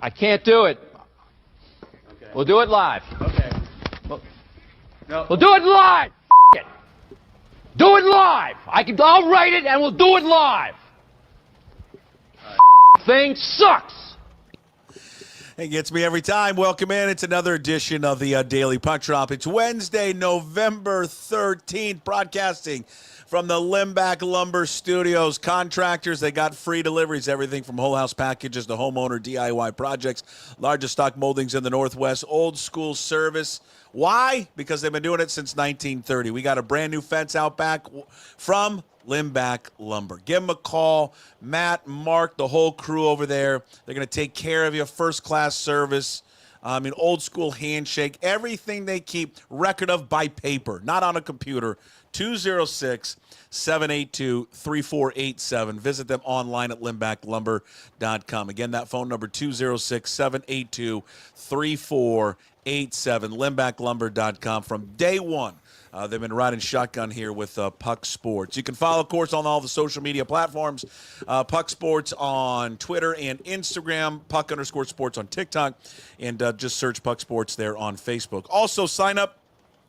I can't do it. Okay. We'll do it live. Okay. No. We'll do it live. F it. Do it live. I'll write it and we'll do it live. Thing sucks. It gets me every time. Welcome in. It's another edition of the Daily Puck Drop. It's Wednesday, November 13th, broadcasting from the Limbach Lumber Studios. Contractors, they got free deliveries, everything from whole house packages to homeowner DIY projects. Largest stock moldings in the Northwest. Old school service. Why? Because they've been doing it since 1930. We got a brand new fence out back from Limbach Lumber. Give them a call. Matt, Mark, the whole crew over there. They're going to take care of you. First-class service. Old school handshake. Everything they keep record of by paper, not on a computer. 206-782-3487. Visit them online at limbachlumber.com. Again, that phone number, 206-782-3487. limbachlumber.com. From day one, they've been riding shotgun here with Puck Sports. You can follow, of course, on all the social media platforms. Puck Sports on Twitter and Instagram. Puck_sports on TikTok. And just search Puck Sports there on Facebook. Also, sign up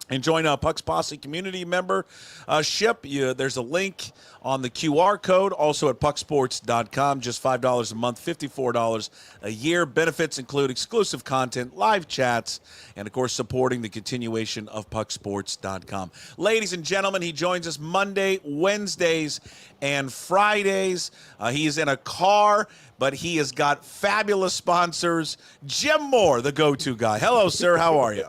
and join Puck's Posse community membership. There's a link on the QR code, also at pucksports.com. Just $5 a month, $54 a year. Benefits include exclusive content, live chats, and, of course, supporting the continuation of pucksports.com. Ladies and gentlemen, he joins us Monday, Wednesdays, and Fridays. He is in a car, but he has got fabulous sponsors. Jim Moore, the go-to guy. Hello, sir. How are you?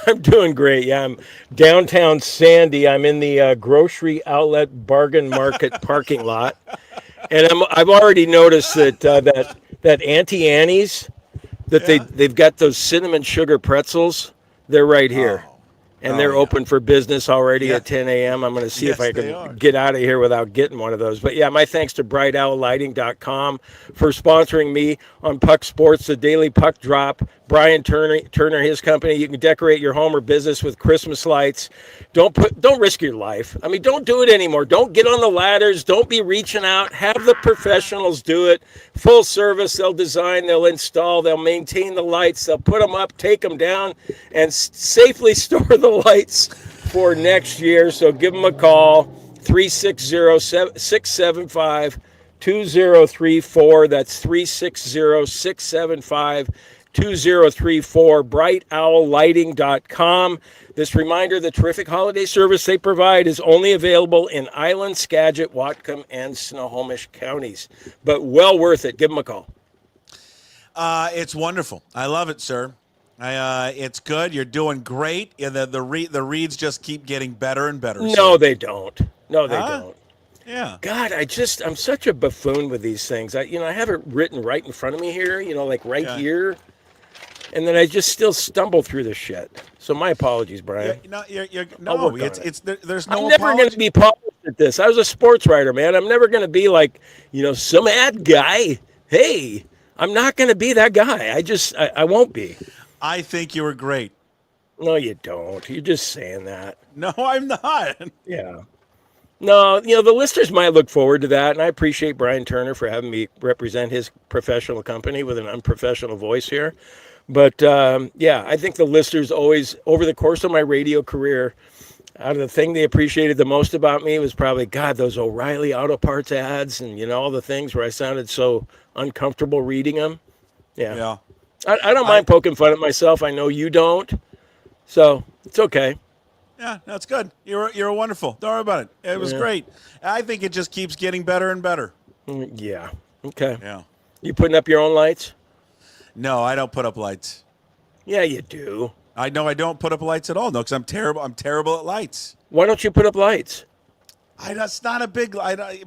I'm doing great. Yeah, I'm downtown Sandy. I'm in the grocery outlet bargain market parking lot, and I've already noticed that that Auntie Annie's that they've got those cinnamon sugar pretzels. They're right here. And they're open for business already at 10 a.m. I'm going to see if I can get out of here without getting one of those. But, yeah, my thanks to BrightOwlLighting.com for sponsoring me on Puck Sports, the Daily Puck Drop. Brian Turner, his company. You can decorate your home or business with Christmas lights. Don't risk your life. I mean, don't do it anymore. Don't get on the ladders. Don't be reaching out. Have the professionals do it. Full service. They'll design, they'll install, they'll maintain the lights, they'll put them up, take them down, and safely store the lights for next year. So give them a call, 360-675-2034. That's 360-675-2034, brightowllighting.com. This reminder, the terrific holiday service they provide is only available in Island, Skagit, Whatcom, and Snohomish counties. But well worth it. Give them a call. It's wonderful. I love it, sir. It's good. You're doing great. The reads just keep getting better and better. No, they don't. No, they don't. Yeah. God, I'm such a buffoon with these things. I have it written right in front of me here, like right here. And then I just still stumble through this shit. So my apologies, Brian. There's no I'm never going to be polished at this. I was a sports writer, man. I'm never going to be like, some ad guy. Hey, I'm not going to be that guy. I won't be. I think you were great. No, you don't. You're just saying that. No, I'm not. Yeah. No, the listeners might look forward to that, and I appreciate Brian Turner for having me represent his professional company with an unprofessional voice here. But, I think the listeners always, over the course of my radio career, out of the thing they appreciated the most about me was probably, God, those O'Reilly Auto Parts ads and, all the things where I sounded so uncomfortable reading them. Yeah. I don't mind poking fun at myself. I know you don't. So it's okay. Yeah, that's good. You're wonderful. Don't worry about it. It was great. I think it just keeps getting better and better. Yeah. Okay. Yeah. You putting up your own lights? No, I don't put up lights. Yeah, you do. I know I don't put up lights at all. No, because I'm terrible. I'm terrible at lights. Why don't you put up lights? That's not a big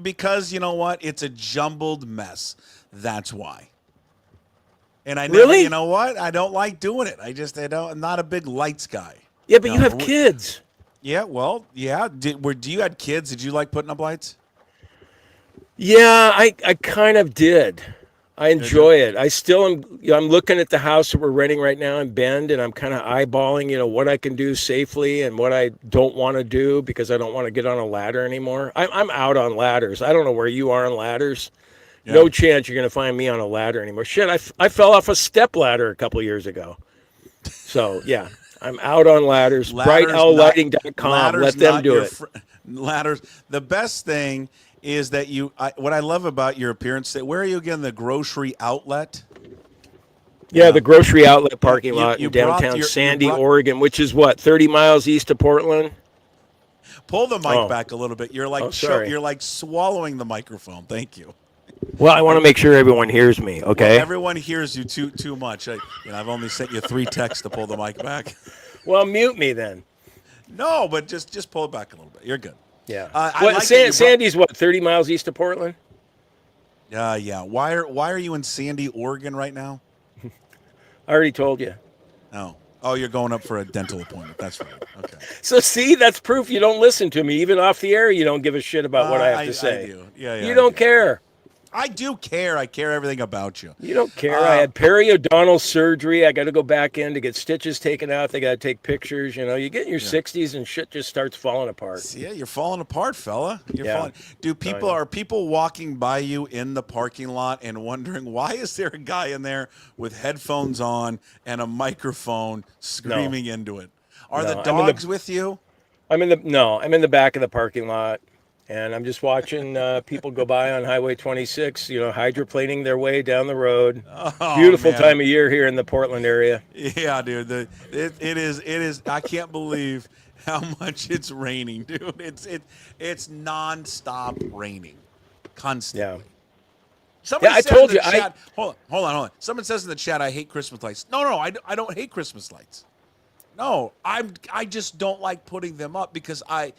because you know what? It's a jumbled mess. That's why. And I never, really? You know what? I don't like doing it. I'm not a big lights guy. Yeah, but you have kids. Yeah, well, yeah. Do you had kids? Did you like putting up lights? Yeah, I kind of did. I enjoy it. I still am. I'm looking at the house that we're renting right now in Bend, and I'm kind of eyeballing, what I can do safely and what I don't want to do because I don't want to get on a ladder anymore. I'm out on ladders. I don't know where you are on ladders. No chance you're going to find me on a ladder anymore. Shit, I fell off a step ladder a couple years ago. So, yeah, I'm out on ladders. BrightOwlLighting.com. Let them do it. Ladders. The best thing is that what I love about your appearance, where are you again? The grocery outlet? Yeah, the grocery outlet parking lot in downtown Sandy, Oregon, which is 30 miles east of Portland? Pull the mic back a little bit. You're like sorry. you're like swallowing the microphone. Thank you. Well, I want to make sure everyone hears me, okay? Well, everyone hears you too much. I've only sent you 3 texts to pull the mic back. Well, mute me then. No, but just pull it back a little bit. You're good. Yeah. Sandy's 30 miles east of Portland? Yeah. Why are you in Sandy, Oregon right now? I already told you. Oh, you're going up for a dental appointment. That's right. Okay. So see, that's proof you don't listen to me. Even off the air, you don't give a shit about what I have to say. I do. Yeah. You don't care. I do care. I care everything about you. You don't care. I had periodontal surgery. I got to go back in to get stitches taken out. They got to take pictures. You get in your 60s and shit just starts falling apart. Yeah, you're falling apart, fella. You're falling. Are people walking by you in the parking lot and wondering why is there a guy in there with headphones on and a microphone screaming into it? Are the dogs with you? I'm in the back of the parking lot. And I'm just watching people go by on Highway 26, hydroplaning their way down the road. Beautiful time of year here in the Portland area. Yeah, dude. It is. I can't believe how much it's raining, dude. It's nonstop raining, constantly. Yeah. Somebody I told you. Chat, hold on. Someone says in the chat, I hate Christmas lights. No, I don't hate Christmas lights. No, I just don't like putting them up because I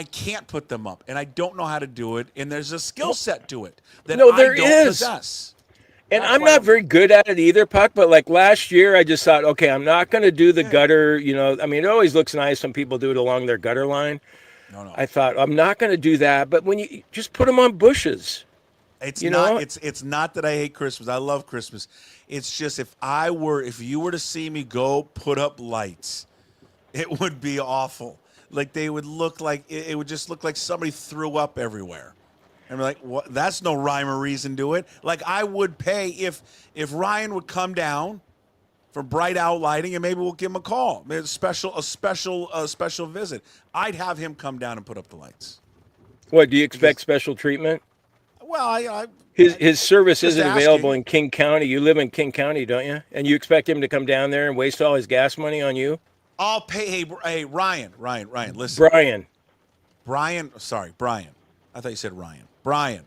can't put them up, and I don't know how to do it, and there's a skill set to it that I don't possess. And I'm not very good at it either, Puck, but like last year I just thought, okay, I'm not going to do the gutter, it always looks nice when people do it along their gutter line. No. I thought, I'm not going to do that, but when you just put them on bushes. It's not that I hate Christmas. I love Christmas. It's just if you were to see me go put up lights, it would be awful. Like they would look like it would just look like somebody threw up everywhere, and we're like, "What? That's no rhyme or reason to it." Like I would pay if Ryan would come down for Bright Owl Lighting, and maybe we'll give him a call, maybe a special visit. I'd have him come down and put up the lights. What do you expect special treatment? Well, his service isn't available asking. in King County. You live in King County, don't you? And you expect him to come down there and waste all his gas money on you? I'll pay. Hey, Ryan, listen. Brian. Sorry, Brian. I thought you said Ryan. Brian.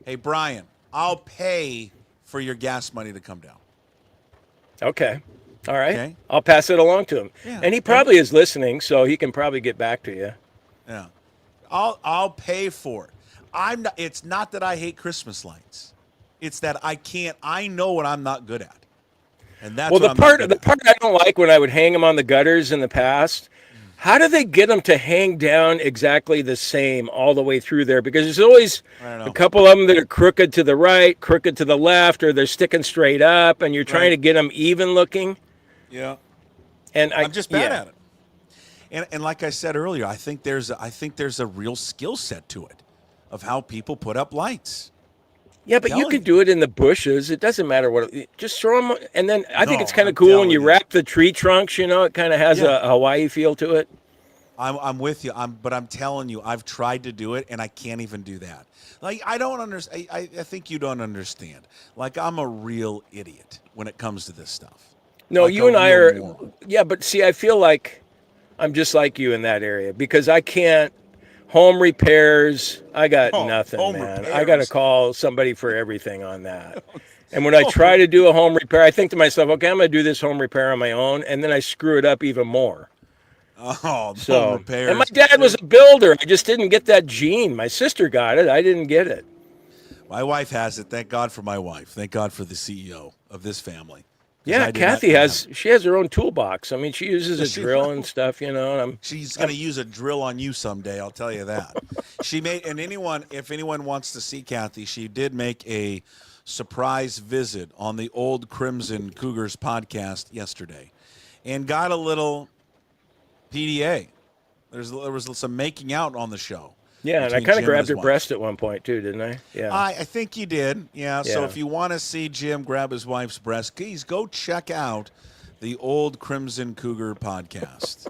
Hey, Brian. I'll pay for your gas money to come down. Okay. All right. Okay. I'll pass it along to him. Yeah. And he probably is listening, so he can probably get back to you. Yeah. I'll pay for it. It's not that I hate Christmas lights. It's that I know what I'm not good at. And that's the part I don't like when I would hang them on the gutters in the past. How do they get them to hang down exactly the same all the way through there? Because there's always a couple of them that are crooked to the right, crooked to the left, or they're sticking straight up, and you're trying to get them even looking. Yeah. And I'm just bad at it. And like I said earlier, I think there's a real skill set to it of how people put up lights. Yeah, but you could do it in the bushes. It doesn't matter just throw them. And then I think it's kind of cool when you wrap the tree trunks, it kind of has a Hawaii feel to it. I'm with you. But I'm telling you, I've tried to do it and I can't even do that. Like, I don't understand. I think you don't understand. Like, I'm a real idiot when it comes to this stuff. No, like you and I are. moron. Yeah, but see, I feel like I'm just like you in that area because I can't. Home repairs, I got nothing, man. Repairs. I got to call somebody for everything on that. And when I try to do a home repair, I think to myself, okay, I'm going to do this home repair on my own, and then I screw it up even more. Home repairs. And my dad was a builder. I just didn't get that gene. My sister got it. I didn't get it. My wife has it. Thank God for my wife. Thank God for the CEO of this family. Yeah, Kathy has her own toolbox. I mean, she uses a drill and stuff, She's going to use a drill on you someday, I'll tell you that. If anyone wants to see Kathy, she did make a surprise visit on the Old Crimson Cougars podcast yesterday and got a little PDA. There was some making out on the show. Yeah, and I between kind of Jim and grabbed his her wife. breast at one point too, didn't I? Yeah. I think you did. Yeah. So Yeah. if you want to see Jim grab his wife's breast, please go check out the Old Crimson Cougar podcast.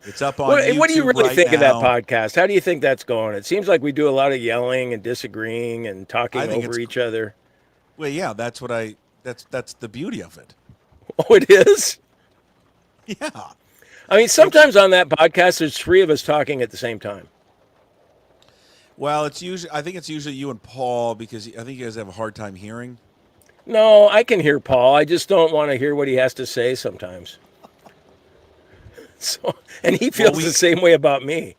It's up on YouTube What do you really right think of that now. podcast? How do you think that's going? It seems like we do a lot of yelling and disagreeing and talking I think over it's- each other. Well, yeah, that's the beauty of it. Oh, it is? Yeah. I mean, sometimes on that podcast, there's three of us talking at the same time. Well, I think it's usually you and Paul because I think you guys have a hard time hearing. No, I can hear Paul. I just don't want to hear what he has to say sometimes. So, and he feels the same way about me.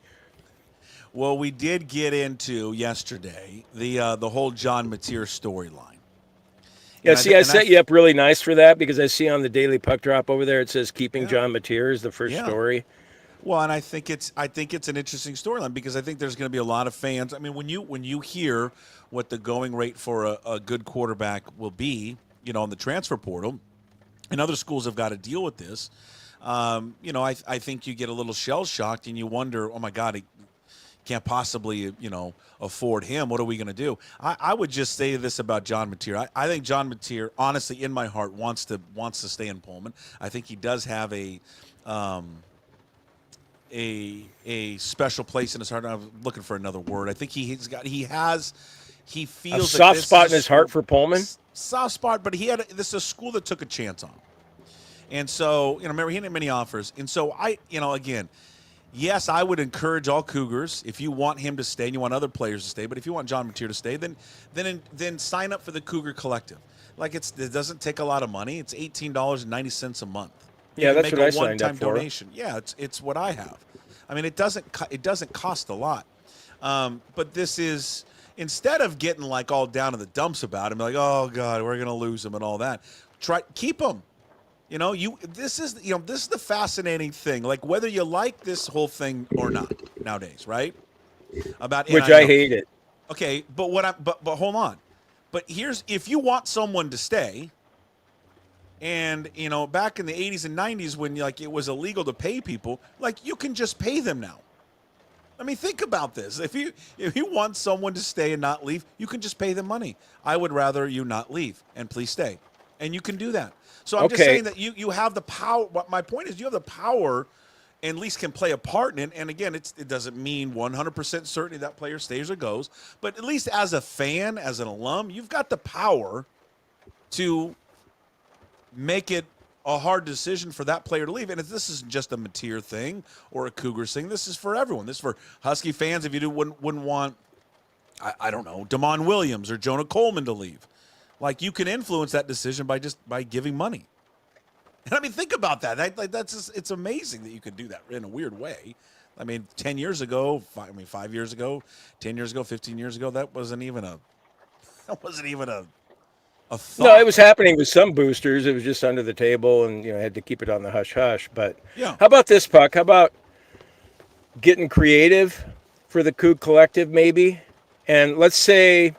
Well, we did get into yesterday the whole John Mateer storyline. Yeah, And see, I set you up really nice for that because I see on the Daily Puck Drop over there it says "Keeping John Mateer" is the first story. Well, and I think it's an interesting storyline because I think there's going to be a lot of fans. I mean, when you hear what the going rate for a good quarterback will be, on the transfer portal, and other schools have got to deal with this. I think you get a little shell shocked and you wonder, oh my God, he can't possibly, afford him. What are we going to do? I would just say this about John Mateer. I think John Mateer, honestly, in my heart, wants to stay in Pullman. I think he does have a special place in his heart. I'm looking for another word. I think he feels a soft spot in his heart for Pullman. Soft spot, but this is a school that took a chance on him. And so, remember, he didn't have many offers. And so again, yes, I would encourage all Cougars, if you want him to stay and you want other players to stay, but if you want John Mateer to stay, then sign up for the Cougar Collective. Like it doesn't take a lot of money. It's $18.90 a month. Yeah, that's make what I a signed up one-time for. donation. Yeah, it's what I have. I mean, it doesn't cost a lot. But this is, instead of getting like all down in the dumps about him, like, oh God, we're gonna lose him and all that. Keep him. This is the fascinating thing. Like whether you like this whole thing or not nowadays, right? About Which NIL. I hate it. Okay, but but hold on. But if you want someone to stay, and back in the 80s and 90s when it was illegal to pay people, you can just pay them now. I mean, think about this. If you want someone to stay and not leave, you can just pay them money. I would rather you not leave and please stay, and you can do that. So I'm just saying that you have the power. My point is you have the power and at least can play a part in it. And again, it doesn't mean 100% certainty that player stays or goes. But at least as a fan, as an alum, you've got the power to make it a hard decision for that player to leave. And if this isn't just a Mateer thing or a Cougars thing, this is for everyone. This is for Husky fans if you wouldn't want, I don't know, Damon Williams or Jonah Coleman to leave. You can influence that decision by giving money. And I mean, think about that. It's amazing that you could do that in a weird way. I mean, 10 years ago, 5 years ago, 10 years ago, 15 years ago, that wasn't even a thought. No, it was happening with some boosters. It was just under the table and, had to keep it on the hush-hush. But yeah. How about this, Puck? How about getting creative for the Coug Collective maybe? And let's say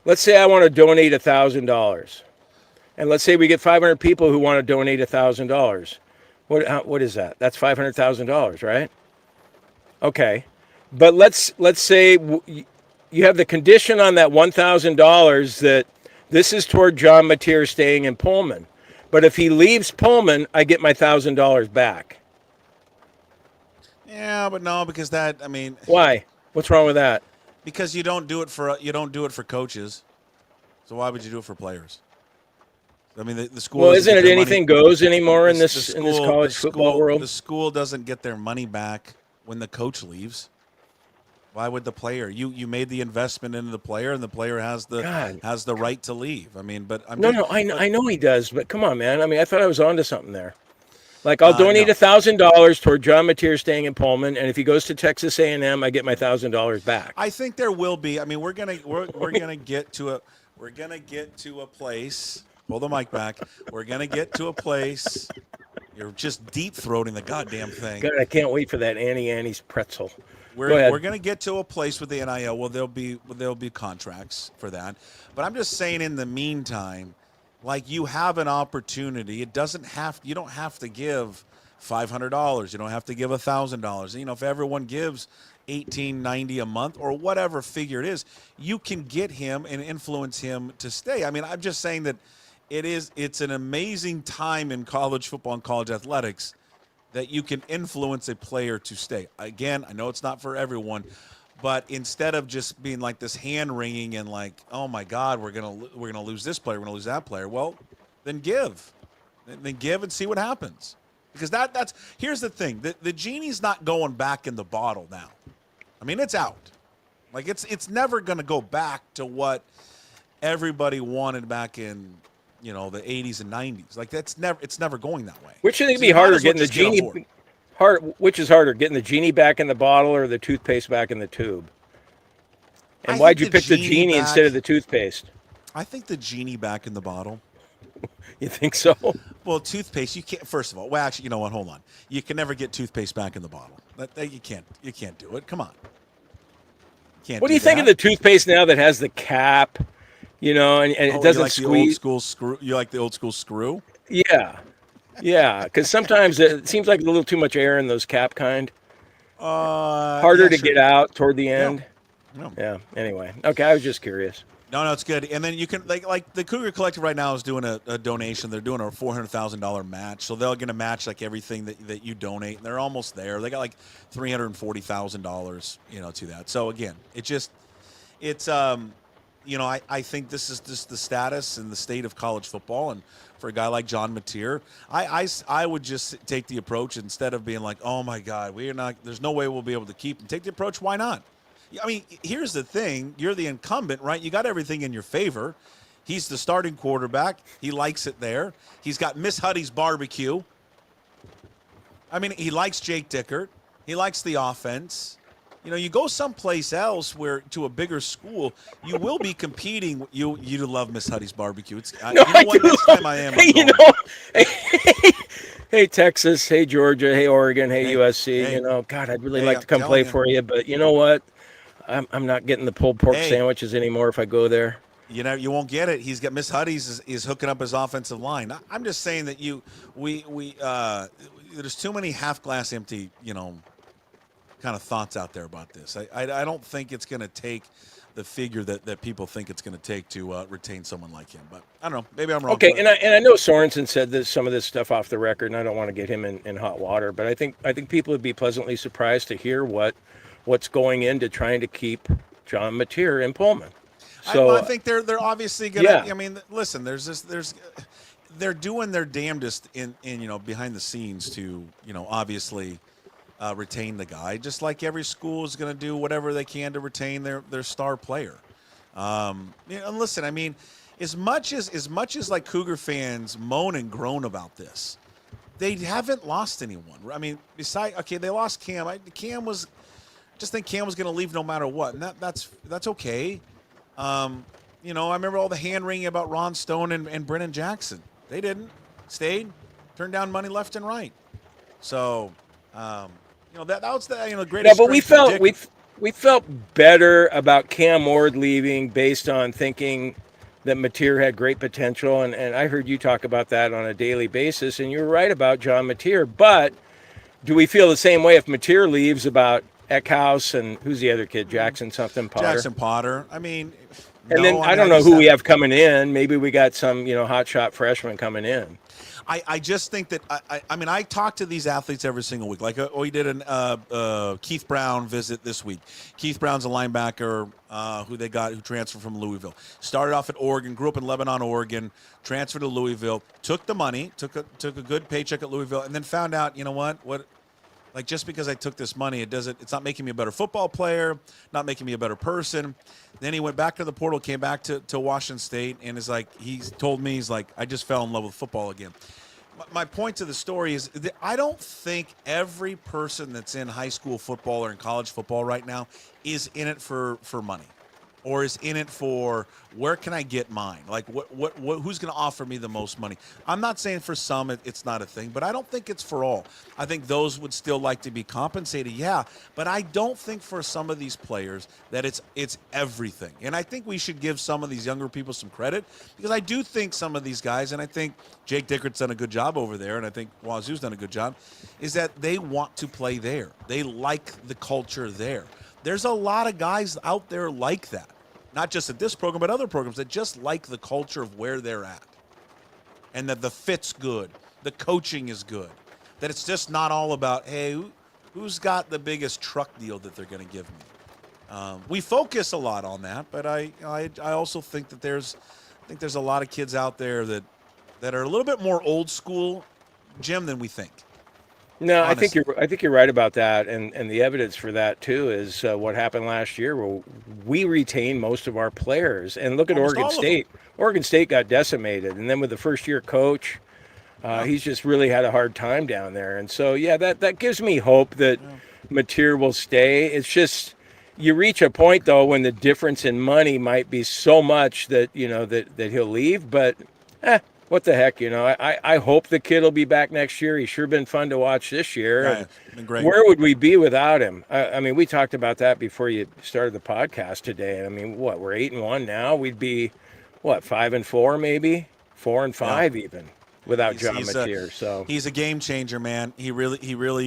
I want to donate $1,000. And let's say we get 500 people who want to donate $1,000. What is that? That's $500,000, right? Okay. But let's say you have the condition on that $1,000 that this is toward John Mateer staying in Pullman. But if he leaves Pullman, I get my $1,000 back. Yeah, but no, because why? What's wrong with that? Because you don't do it for coaches. So why would you do it for players? I mean, the school. Well, isn't it anything goes anymore in this college football world? The school doesn't get their money back when the coach leaves. Why would the player? You made the investment into the player, and the player has the right to leave. I mean, but I know he does, but come on, man. I mean, I thought I was onto something there. I'll donate $1,000 toward John Mateer staying in Pullman, and if he goes to Texas A&M, I get my $1,000 back. I think there will be. I mean, we're gonna get to a place. Hold the mic back. We're gonna get to a place. You're just deep throating the goddamn thing. God, I can't wait for that Annie's pretzel. We're going to get to a place with the NIL. Well, there'll be contracts for that. But I'm just saying, in the meantime, you have an opportunity. You don't have to give $500. You don't have to give $1,000. If everyone gives $18.90 a month or whatever figure it is, you can get him and influence him to stay. I mean, I'm just saying that it's an amazing time in college football and college athletics that you can influence a player to stay. Again, I know it's not for everyone, but instead of just being like this hand wringing and like, oh my God, we're gonna lose this player, we're gonna lose that player. Well, then give and see what happens. Because that's here's the thing: the genie's not going back in the bottle now. I mean, it's out. Like it's never going to go back to what everybody wanted back in the 80s and 90s. Like it's never going that way. Which do you think would be harder, getting the genie? Which is harder, getting the genie back in the bottle or the toothpaste back in the tube? And why'd you pick the genie instead of the toothpaste? I think the genie back in the bottle. You think so? Well, toothpaste, you can't. First of all, well, actually, you know what? Hold on. You can never get toothpaste back in the bottle. You can't do it. Come on. What do you think of the toothpaste now that has the cap? And it doesn't like squeeze. The old school screw? You like the old school screw? Yeah. Because sometimes it seems like a little too much air in those cap kind. Harder to get out toward the end. No. Yeah. Anyway, okay. I was just curious. No, it's good. And then you can like the Cougar Collective right now is doing a donation. They're doing a $400,000 match, so they're going to match like everything that you donate. And they're almost there. They got like $340,000, to that. So again, I think this is just the status and the state of college football. And for a guy like John Mateer, I would just take the approach instead of being like, oh my God, there's no way we'll be able to keep him. Take the approach. Why not? I mean, here's the thing. You're the incumbent, right? You got everything in your favor. He's the starting quarterback. He likes it there. He's got Miss Huddy's barbecue. I mean, he likes Jake Dickert. He likes the offense. You go someplace else to a bigger school, you will be competing. You love Miss Huddy's barbecue. Next time I am. Hey, Texas. Hey, Georgia. Hey, Oregon. Hey, USC. God, I'd really like to come play for you, but you know what? I'm not getting the pulled pork sandwiches anymore if I go there. You won't get it. He's got Miss Huddy's is hooking up his offensive line. I'm just saying that there's too many half glass empty, kind of thoughts out there about this. I don't think it's going to take the figure that people think it's going to take to retain someone like him. But I don't know. Maybe I'm wrong. Okay, and I know Sorensen said some of this stuff off the record, and I don't want to get him in hot water. But I think people would be pleasantly surprised to hear what's going into trying to keep John Mateer in Pullman. So I think they're obviously going to. Yeah. I mean, listen. They're doing their damnedest in behind the scenes to obviously retain the guy, just like every school is going to do whatever they can to retain their star player. And listen, I mean, as much as like Cougar fans moan and groan about this, they haven't lost anyone. I mean, they lost Cam. I think Cam was going to leave no matter what, and that's okay. I remember all the hand wringing about Ron Stone and Brennan Jackson. They didn't. Stayed, turned down money left and right. So, that was the greatest. Yeah, but we felt better about Cam Ward leaving based on thinking that Mateer had great potential, and I heard you talk about that on a daily basis, and you're right about John Mateer. But do we feel the same way if Mateer leaves about Eckhouse and who's the other kid? Jackson Potter. Jackson Potter. I mean, I don't know who we have coming in. Maybe we got some hotshot freshmen coming in. I just think that I talk to these athletes every single week. Like we did an Keith Brown visit this week. Keith Brown's a linebacker who transferred from Louisville. Started off at Oregon, grew up in Lebanon, Oregon, transferred to Louisville, took the money, took a good paycheck at Louisville, and then found out, like, just because I took this money, it's not making me a better football player, not making me a better person. Then he went back to the portal, came back to Washington State, and he's told me, I just fell in love with football again. My point to the story is that I don't think every person that's in high school football or in college football right now is in it for money or is in it for where can I get mine? Like who's going to offer me the most money? I'm not saying for some it's not a thing, but I don't think it's for all. I think those would still like to be compensated, yeah, but I don't think for some of these players that it's everything. And I think we should give some of these younger people some credit, because I do think some of these guys, and I think Jake Dickert's done a good job over there, and I think Wazoo's done a good job, is that they want to play there. They like the culture there. There's a lot of guys out there like that, not just at this program, but other programs that just like the culture of where they're at, and that the fit's good, the coaching is good, that it's just not all about, hey, who's got the biggest truck deal that they're going to give me. We focus a lot on that, but I also think that there's a lot of kids out there that are a little bit more old school, Jim, than we think. No, Honestly. I think you're right about that, and the evidence for that too is what happened last year, where we retained most of our players. And look at Almost Oregon all of them. State. Oregon State got decimated, and then with the first-year coach, he's just really had a hard time down there. And so, yeah, that gives me hope that Mateer will stay. It's just you reach a point though when the difference in money might be so much that that he'll leave, but. What the heck, I hope the kid will be back next year. He's sure been fun to watch this year. Yeah, it's been great. Where would we be without him? I mean, we talked about that before you started the podcast today. I mean, we're 8-1 now. We'd be 5-4 maybe, 4-5 even without John Mateer. So he's a game changer, man. He really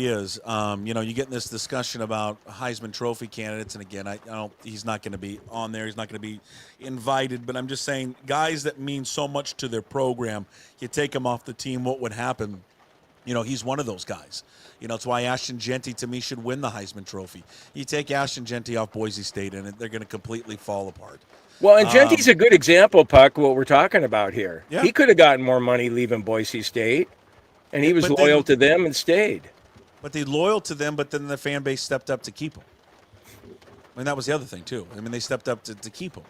is. You get in this discussion about Heisman Trophy candidates, and again, he's not going to be on there. He's not going to be invited. But I'm just saying, guys that mean so much to their program, you take him off the team, what would happen? He's one of those guys. It's why Ashton Genty, to me, should win the Heisman Trophy. You take Ashton Genty off Boise State, and they're going to completely fall apart. Well, and Genty's a good example, Puck, what we're talking about here. Yeah. He could have gotten more money leaving Boise State, and he was loyal to them and stayed. But they loyal to them, but then the fan base stepped up to keep him. I mean, that was the other thing, too. I mean, they stepped up to keep him.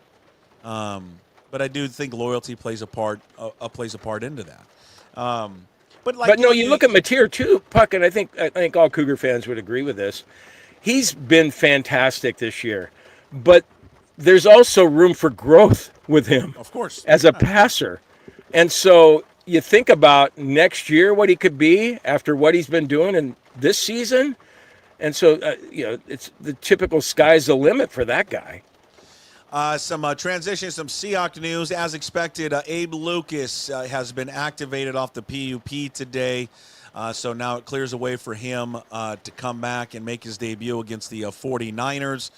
But I do think loyalty plays a part into that. But no, you look at Mateer, too, Puck, and I think all Cougar fans would agree with this. He's been fantastic this year. But there's also room for growth with him, of course, as a passer. And so you think about next year what he could be after what he's been doing in this season. And so, it's the typical sky's the limit for that guy. Some transition, some Seahawks news. As expected, Abe Lucas has been activated off the PUP today. So now it clears a way for him to come back and make his debut against the 49ers.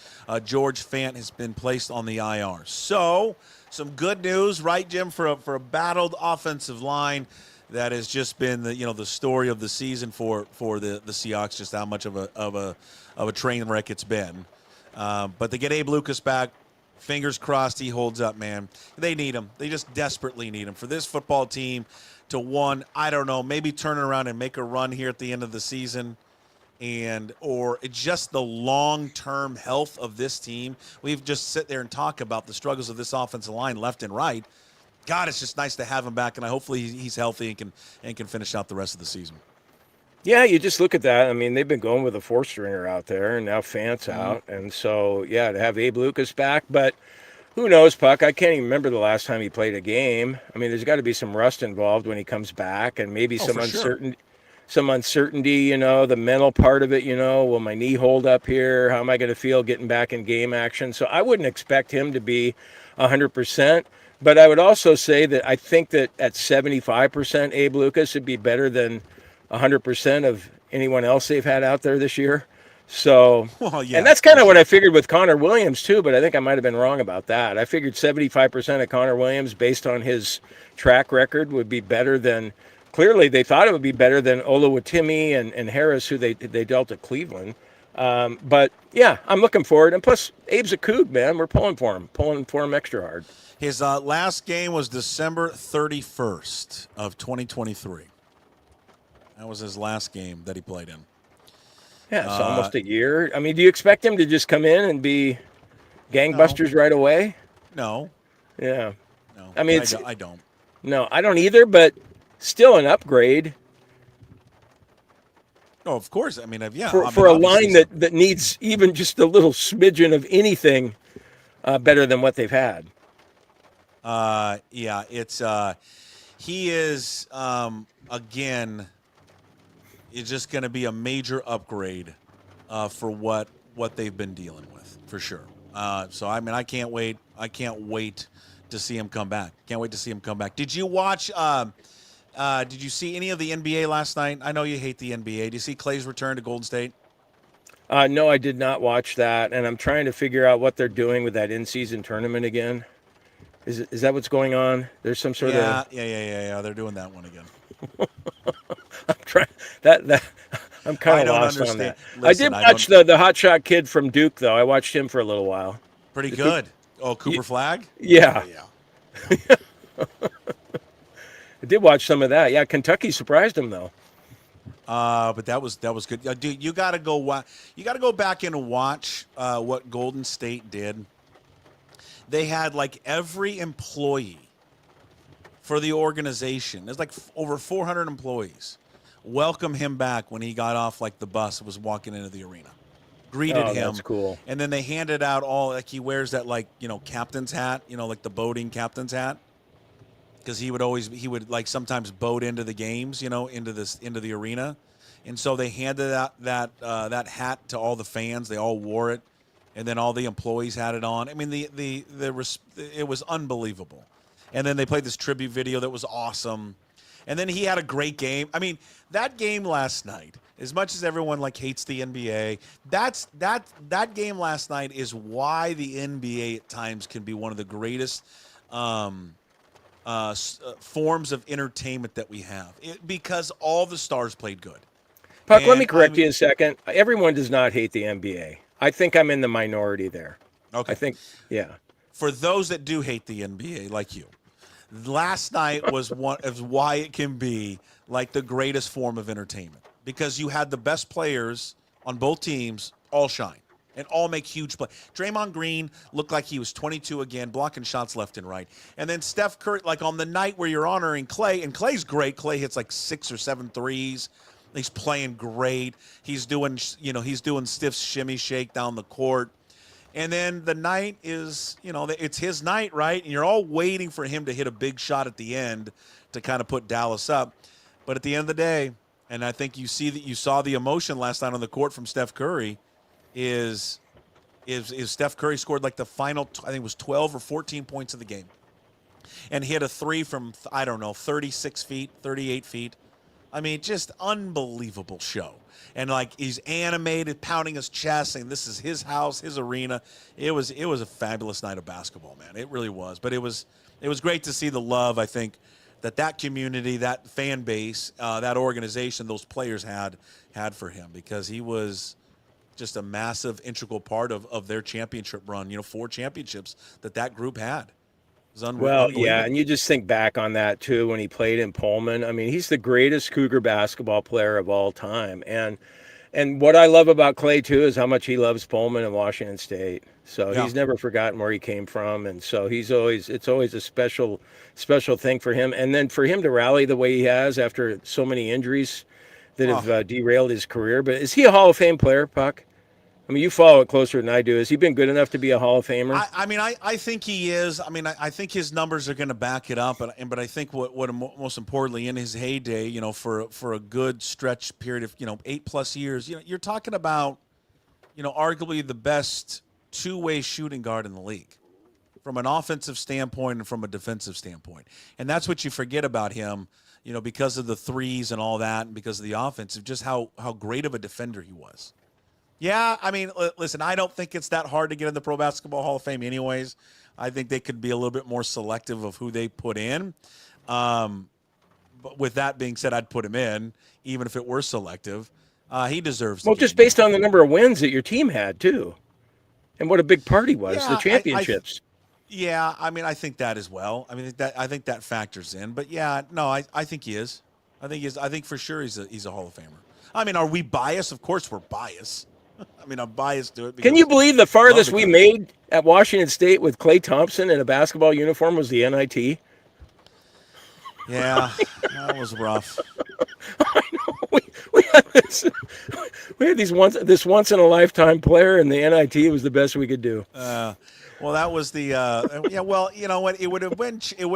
George Fant has been placed on the IR. So some good news, right, Jim, for a battled offensive line that has just been the story of the season for the Seahawks. Just how much of a train wreck it's been. But to get Abe Lucas back, fingers crossed he holds up, man. They need him. They just desperately need him for this football team to maybe turn around and make a run here at the end of the season, or just the long-term health of this team. We've just sit there and talk about the struggles of this offensive line left and right. God, it's just nice to have him back, and hopefully he's healthy and can finish out the rest of the season. Yeah, you just look at that. I mean, they've been going with a 4-stringer out there, and now Fant's out. And so, yeah, to have Abe Lucas back, but who knows, Puck? I can't even remember the last time he played a game. I mean, there's got to be some rust involved when he comes back, and maybe some uncertainty. Some uncertainty, the mental part of it. Will my knee hold up here? How am I going to feel getting back in game action? So I wouldn't expect him to be 100%. But I would also say that I think that at 75%, Abe Lucas would be better than 100% of anyone else they've had out there this year. So, and that's kind of what I figured with Connor Williams too, but I think I might have been wrong about that. I figured 75% of Connor Williams, based on his track record, would be better than, clearly they thought it would be better than Oluwatimi and Harris, who they dealt at Cleveland. But yeah, I'm looking forward. And plus, Abe's a Coug, man. We're pulling for him extra hard. His last game was December 31st of 2023. That was his last game that he played in. Yeah, it's almost a year. I mean, do you expect him to just come in and be gangbusters right away? No. Yeah. No. I mean, I don't. No, I don't either, but still an upgrade. Oh, of course. I mean, for a line that needs even just a little smidgen of anything better than what they've had. Yeah, it's he is again. It's just going to be a major upgrade for what they've been dealing with for sure. So I mean, I can't wait. I can't wait to see him come back. Can't wait to see him come back. Did you watch? Did you see any of the NBA last night? I know you hate the NBA. Did you see Klay's return to Golden State? No, I did not watch that, and I'm trying to figure out what they're doing with that in-season tournament again. Is that what's going on? There's some sort of yeah. They're doing that one again. I'm trying that. I'm kind of lost on that. Listen, I did watch the hotshot kid from Duke, though. I watched him for a little while. Pretty good. Oh, Cooper Flag? Yeah. Yeah. I did watch some of that. Yeah, Kentucky surprised him, though. But that was good. Dude, you got to go. You got to go back and watch what Golden State did. They had like every employee for the organization. There's like over 400 employees. Welcome him back when he got off like the bus and was walking into the arena. Greeted him. That's cool. And then they handed out all, like, he wears that, like, captain's hat, like the boating captain's hat. Because he would like sometimes boat into the games, into the arena. And so they handed out that hat to all the fans. They all wore it. And then all the employees had it on. I mean, it was unbelievable. And then they played this tribute video that was awesome. And then he had a great game. I mean, that game last night, as much as everyone like hates the NBA, that game last night is why the NBA at times can be one of the greatest forms of entertainment that we have. Because all the stars played good. Puck, let me correct you a second. Everyone does not hate the NBA. I think I'm in the minority there. Okay. I think, yeah. For those that do hate the NBA, like you, last night was why it can be like the greatest form of entertainment, because you had the best players on both teams all shine and all make huge plays. Draymond Green looked like he was 22 again, blocking shots left and right. And then Steph Curry, like on the night where you're honoring Klay, and Klay's great. Klay hits like 6 or 7 threes. He's playing great. He's doing stiff shimmy shake down the court. And then the night is, it's his night, right? And you're all waiting for him to hit a big shot at the end to kind of put Dallas up. But at the end of the day, and I think you saw the emotion last night on the court from Steph Curry, is Steph Curry scored like the final, I think it was 12 or 14 points of the game. And hit a three from, 36 feet, 38 feet. I mean, just unbelievable show. And like he's animated, pounding his chest, saying this is his house, his arena. It was a fabulous night of basketball, man. It really was. But it was great to see the love, I think, that community, that fan base, that organization, those players had for him, because he was just a massive, integral part of their championship run. 4 championships that group had. Well, yeah, and you just think back on that, too, when he played in Pullman. I mean, he's the greatest Cougar basketball player of all time. And what I love about Klay, too, is how much he loves Pullman and Washington State. So he's never forgotten where he came from. And so it's always a special thing for him. And then for him to rally the way he has after so many injuries that have derailed his career. But is he a Hall of Fame player, Puck? I mean, you follow it closer than I do. Has he been good enough to be a Hall of Famer? I think he is. I mean, I think his numbers are going to back it up. But I think what most importantly, in his heyday, for a good stretch period of 8+ years, you're talking about, arguably the best two-way shooting guard in the league, from an offensive standpoint and from a defensive standpoint. And that's what you forget about him, because of the threes and all that, and because of the offense, just how great of a defender he was. Yeah, I mean, listen, I don't think it's that hard to get in the Pro Basketball Hall of Fame anyways. I think they could be a little bit more selective of who they put in. But with that being said, I'd put him in, even if it were selective. He deserves it. Well, just based on the number of wins that your team had, too. And what a big party was, the championships. I mean, I think that as well. I mean, I think that factors in. But, yeah, no, I think he is. I think for sure he's a Hall of Famer. I mean, are we biased? Of course we're biased. I mean, I'm biased to it. Can you believe the farthest we made at Washington State with Klay Thompson in a basketball uniform was the NIT? Yeah, that was rough. I know. We had this once in a lifetime player, and the NIT was the best we could do. Well, that was the yeah. Well, you know what? It would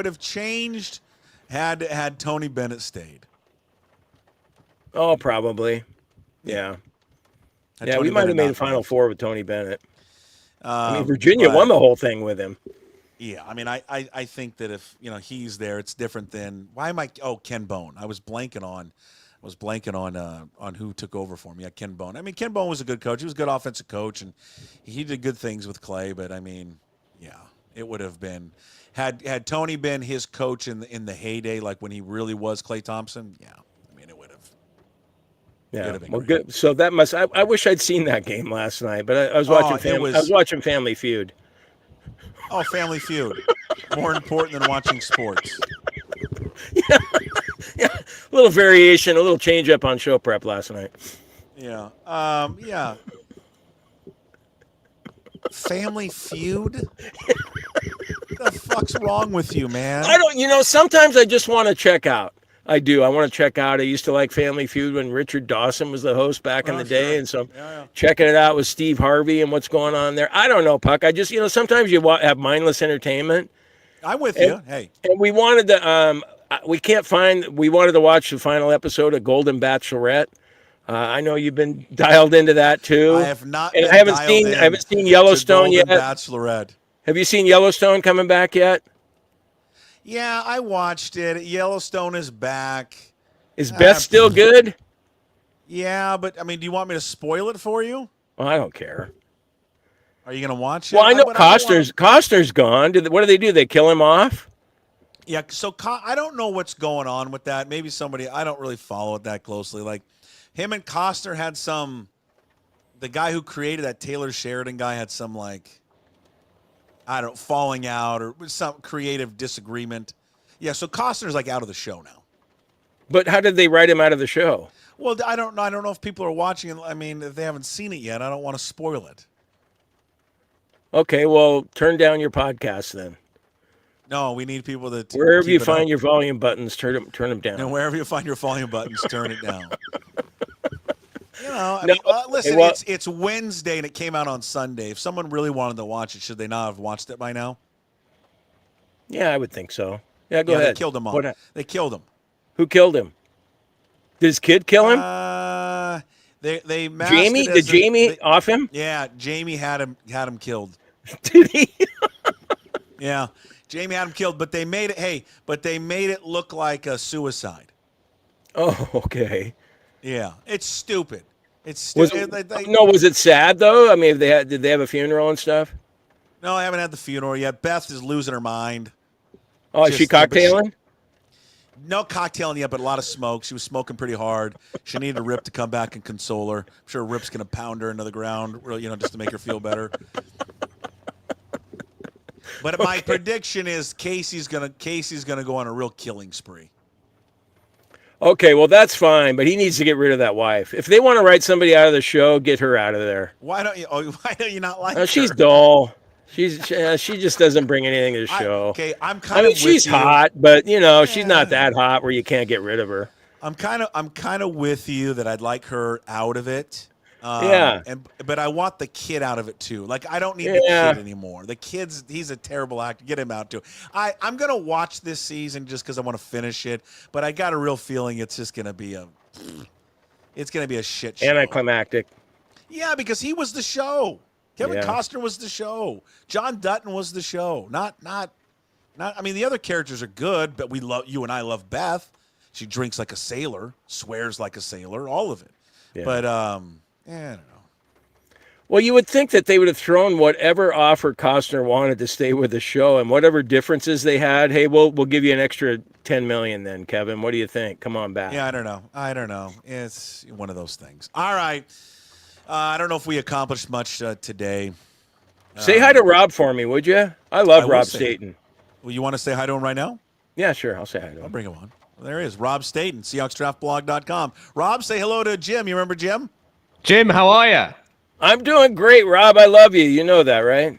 have changed had Tony Bennett stayed. Oh, probably. Yeah. Had Yeah, Tony we might have Bennett made not a Final left. Four with Tony Bennett. I mean, Virginia but- won the whole thing with him. Yeah, I mean, I think that if he's there, it's different than why am I? Oh, Ken Bone. I was blanking on who took over for me. Yeah, Ken Bone. I mean, Ken Bone was a good coach. He was a good offensive coach, and he did good things with Klay. But I mean, yeah, it would have been had Tony been his coach in the heyday, like when he really was Klay Thompson. Yeah, I mean, it would have. Yeah, It'd have been well, great. good. So that must. I wish I'd seen that game last night, but I was watching. I was watching Family Feud. Oh, Family Feud. More important than watching sports. Yeah, a little variation, a little change up on show prep last night. Yeah. Yeah. Family Feud? What the fuck's wrong with you, man? I don't. Sometimes I just want to check out. I do. I want to check out. I used to like Family Feud when Richard Dawson was the host back in the day, sure. and so Yeah. checking it out with Steve Harvey and what's going on there. I don't know, Puck. I just, sometimes you have mindless entertainment. I'm with you. Hey. And we wanted to, we wanted to watch the final episode of Golden Bachelorette. I know you've been dialed into that too. I have not. And been I haven't dialed seen in Yellowstone to yet. Golden Bachelorette. Have you seen Yellowstone coming back yet? Yeah, I watched it. Yellowstone is back. Is Beth still good? Yeah, but I mean, do you want me to spoil it for you? Well, I don't care. Are you going to watch it? Well, I know but I don't want- Costner's gone. What do they do? They kill him off? Yeah, so I don't know what's going on with that. Maybe I don't really follow it that closely. Like, him and Costner had the guy who created that Taylor Sheridan guy had some, like, I don't know, falling out or some creative disagreement. Yeah, so Costner's, like, out of the show now. But how did they write him out of the show? Well, I don't know. I don't know if people are watching it. I mean, if they haven't seen it yet, I don't want to spoil it. Okay, well, turn down your podcast then. No, we need people that Wherever you find your volume buttons, turn them down. And wherever you find your volume buttons, turn it down. I No, mean, listen, hey, well- it's Wednesday and it came out on Sunday. If someone really wanted to watch it, should they not have watched it by now? Yeah, I would think so. Yeah, go Yeah, ahead. they killed him They killed him. Who killed him? Did his kid kill him? They masked Jamie? it Did as Jamie off him? Yeah, Jamie had him killed. Did he? Yeah, Jamie had him killed, but they made it look like a suicide. Oh, okay. Yeah, it's stupid. It's Was stupid. was it sad though? I mean, did they have a funeral and stuff? No, I haven't had the funeral yet. Beth is losing her mind. Oh, is she cocktailing? No cocktailing yet, but a lot of smoke. She was smoking pretty hard. She needed Rip to come back and console her. I'm sure Rip's going to pound her into the ground, just to make her feel better. But my prediction is Casey's gonna go on a real killing spree. Okay, well that's fine, but he needs to get rid of that wife. If they want to write somebody out of the show, get her out of there. Why don't you not like her? She's dull. She just doesn't bring anything to the show. I'm kind of. She's hot, but she's not that hot where you can't get rid of her. I'm kind of with you that I'd like her out of it. Yeah. But I want the kid out of it too. Like, I don't need the kid anymore. The kid's he's a terrible actor. Get him out too. I'm gonna watch this season just because I want to finish it. But I got a real feeling it's just gonna be a shit show. Anticlimactic. Yeah, because he was the show. Kevin Costner was the show. John Dutton was the show. Not. I mean, the other characters are good, but you and I love Beth. She drinks like a sailor, swears like a sailor, all of it. Yeah. But I don't know. Well, you would think that they would have thrown whatever offer Costner wanted to stay with the show, and whatever differences they had. Hey, we'll give you an extra $10 million then, Kevin. What do you think? Come on back. Yeah, I don't know. It's one of those things. All right. I don't know if we accomplished much today. Say hi to Rob for me, would you? I love Rob Staton. Well, you want to say hi to him right now? Yeah, sure. I'll say hi to him. I'll bring him on. Well, there he is, Rob Staton, SeahawksDraftBlog.com. Rob, say hello to Jim. You remember Jim? Jim, how are you? I'm doing great, Rob. I love you. You know that, right?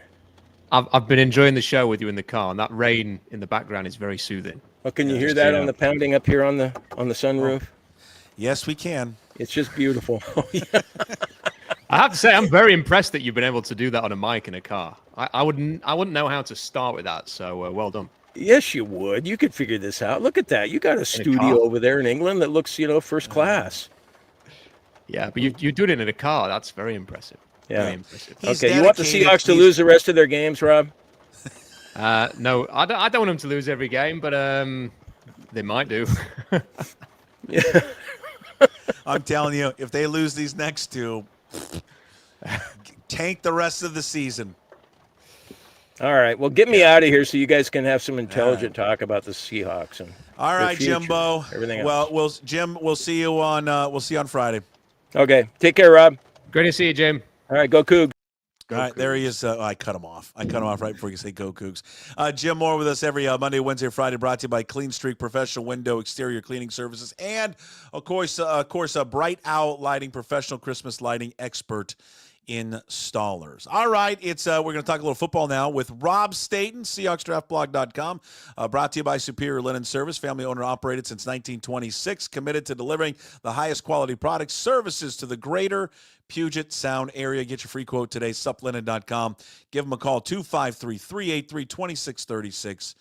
I've been enjoying the show with you in the car, and that rain in the background is very soothing. Oh, can you hear that on the pounding up here on the sunroof? Yes, we can. It's just beautiful. Oh, yeah. I have to say, I'm very impressed that you've been able to do that on a mic in a car. I wouldn't know how to start with that. So well done. Yes, you would. You could figure this out. Look at that. You got a studio car? over there in England that looks, first class. Yeah, but you do it in a car. That's very impressive. Yeah. Very impressive. Okay, you want the Seahawks to lose the rest of their games, Rob? No, I don't want them to lose every game, but they might do. Yeah. I'm telling you, if they lose these next two, tank the rest of the season. All right. Well, get me out of here so you guys can have some intelligent talk about the Seahawks and all right, future, Jimbo. Everything else. Well, Jim, we'll see you on Friday. Okay. Take care, Rob. Great to see you, Jim. All right. Go Cougs. All right, there he is. I cut him off. I cut him off right before you say go Cougs. Jim Moore with us every Monday, Wednesday, Friday, brought to you by Clean Streak Professional Window Exterior Cleaning Services, and of course, a Bright Owl Lighting, professional Christmas lighting expert installers. All right, we're going to talk a little football now with Rob Staton, SeahawksDraftBlog.com, brought to you by Superior Linen Service, family owner operated since 1926, committed to delivering the highest quality products, services to the greater Puget Sound area. Get your free quote today, suplinen.com. Give them a call, 253-383-2636.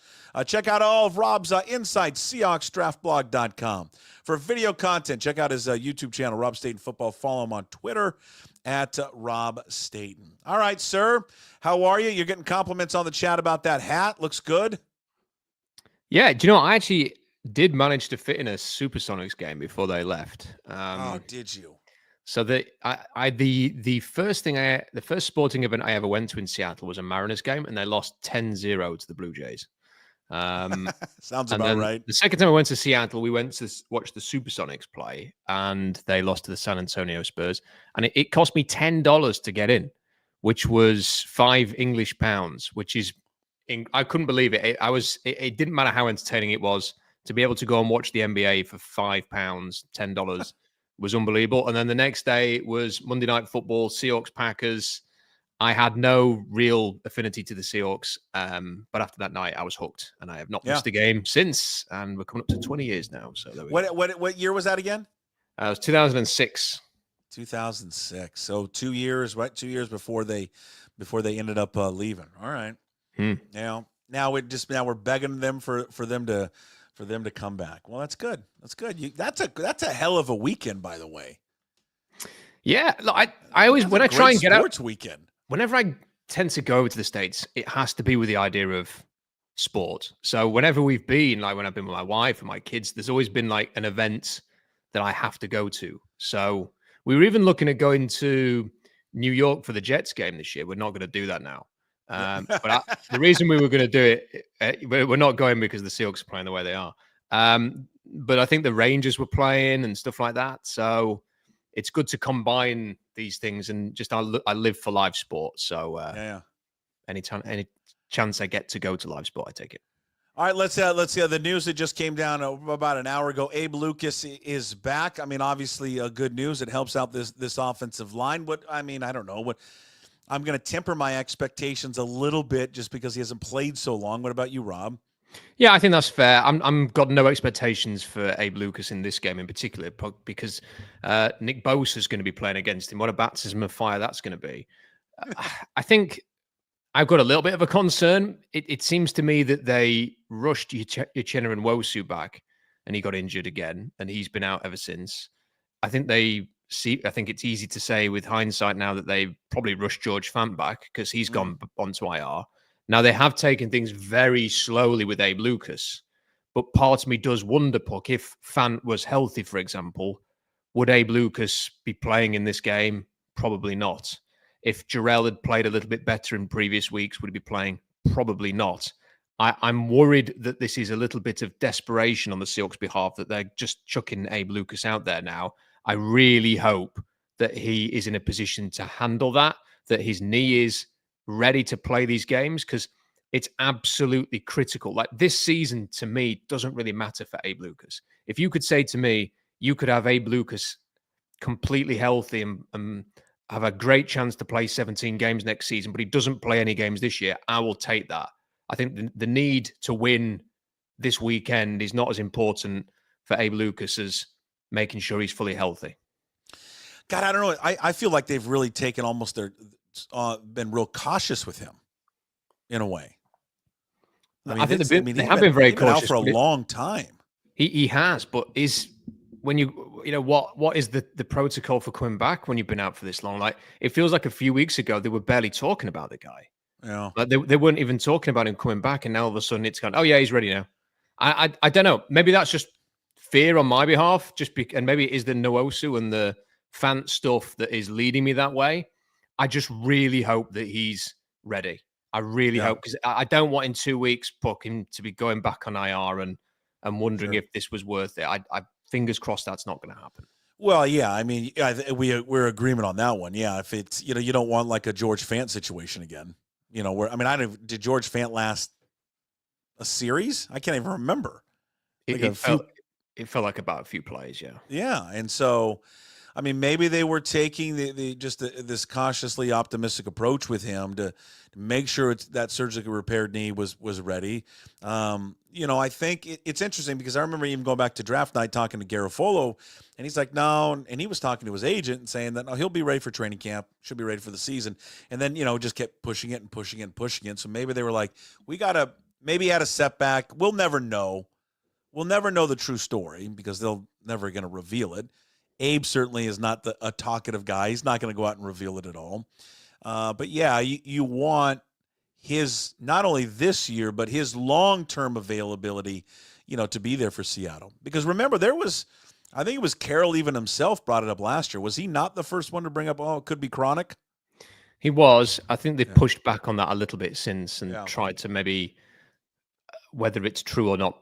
Check out all of Rob's insights, SeahawksDraftBlog.com. For video content, check out his YouTube channel, Rob Staton Football. Follow him on Twitter at Rob Staton. All right, sir. How are you? You're getting compliments on the chat about that hat. Looks good. Yeah, do you know, I actually did manage to fit in a Supersonics game before they left. Did you? So the first sporting event I ever went to in Seattle was a Mariners game, and they lost 10-0 to the Blue Jays. Sounds about right. The second time I went to Seattle, we went to watch the Supersonics play, and they lost to the San Antonio Spurs. And it cost me $10 to get in, which was £5 which is I couldn't believe it. It didn't matter how entertaining it was to be able to go and watch the NBA for £5, $10 was unbelievable. And then the next day was Monday Night Football, Seahawks Packers. I had no real affinity to the Seahawks, but after that night, I was hooked, and I have not missed a game since. And we're coming up to 20 years now. So there we go. What year was that again? It was 2006. 2006. So 2 years, right? 2 years before they ended up leaving. All right. Now we're begging them for them to come back. Well, that's good. That's good. That's a hell of a weekend, by the way. Yeah, look, I always when I try and get out sports weekend. Whenever I tend to go over to the States, it has to be with the idea of sport. So whenever we've been, like when I've been with my wife and my kids, there's always been like an event that I have to go to. So we were even looking at going to New York for the Jets game this year. We're not going to do that now. But the reason we were going to do it, we're not going because the Seahawks are playing the way they are. But I think the Rangers were playing and stuff like that. So it's good to combine these things, and just I live for live sport. So any chance I get to go to live sport, I take it. All right, let's see the news that just came down about an hour ago. Abe Lucas is back. I mean, obviously, good news. It helps out this offensive line. I don't know what. I'm going to temper my expectations a little bit just because he hasn't played so long. What about you, Rob? Yeah, I think that's fair. I'm got no expectations for Abe Lucas in this game in particular because Nick Bosa is going to be playing against him. What a baptism of fire that's going to be. I think I've got a little bit of a concern. It seems to me that they rushed Uchenna and Wosu back, and he got injured again, and he's been out ever since. I think it's easy to say with hindsight now that they probably rushed George Fant back because he's gone onto IR. Now, they have taken things very slowly with Abe Lucas, but part of me does wonder, Puck, if Fant was healthy, for example, would Abe Lucas be playing in this game? Probably not. If Jarrell had played a little bit better in previous weeks, would he be playing? Probably not. I'm worried that this is a little bit of desperation on the Seahawks' behalf, that they're just chucking Abe Lucas out there now. I really hope that he is in a position to handle that his knee is ready to play these games, because it's absolutely critical. Like, this season, to me, doesn't really matter for Abe Lucas. If you could say to me, you could have Abe Lucas completely healthy and have a great chance to play 17 games next season, but he doesn't play any games this year, I will take that. I think the need to win this weekend is not as important for Abe Lucas as making sure he's fully healthy. God, I don't know. I feel like they've really taken almost been real cautious with him in a way. I think they have been very cautious out for a long time. He has, but when what is the protocol for coming back when you've been out for this long? Like, it feels like a few weeks ago they were barely talking about the guy. Yeah, like they weren't even talking about him coming back, and now all of a sudden it's gone. Oh yeah, he's ready now. I don't know. Maybe that's just fear on my behalf, and maybe it is the Noosu and the fan stuff that is leading me that way. I just really hope that he's ready. I really hope, because I don't want in 2 weeks Puck him to be going back on IR and wondering if this was worth it. I fingers crossed that's not going to happen. Well, yeah, I mean, we're agreement on that one. Yeah, if it's you don't want like a George Fant situation again. Where did George Fant last a series? I can't even remember. It felt like about a few plays, yeah. Yeah, and so, I mean, maybe they were taking this cautiously optimistic approach with him to make sure that surgically repaired knee was ready. I think it's interesting because I remember even going back to draft night talking to Garofolo, and he's like, no, and he was talking to his agent and saying that, no, he'll be ready for training camp, should be ready for the season. And then, just kept pushing it and pushing it and pushing it. So maybe they were like, maybe he had a setback. We'll never know. We'll never know the true story because they'll never going to reveal it. Abe certainly is not a talkative guy. He's not going to go out and reveal it at all. But yeah, you want his, not only this year, but his long-term availability, to be there for Seattle. Because remember, I think it was Carroll even himself brought it up last year. Was he not the first one to bring up, it could be chronic? He was. I think they've pushed back on that a little bit since and tried to maybe, whether it's true or not,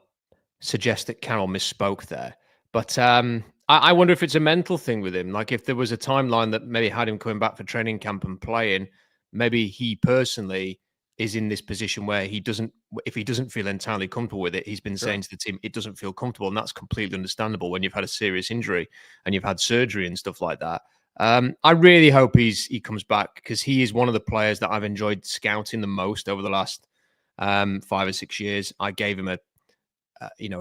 suggest that Carroll misspoke there. But I wonder if it's a mental thing with him. Like, if there was a timeline that maybe had him coming back for training camp and playing, maybe he personally is in this position where if he doesn't feel entirely comfortable with it, he's been saying to the team, it doesn't feel comfortable. And that's completely understandable when you've had a serious injury and you've had surgery and stuff like that. I really hope he comes back, because he is one of the players that I've enjoyed scouting the most over the last 5 or 6 years. I gave him a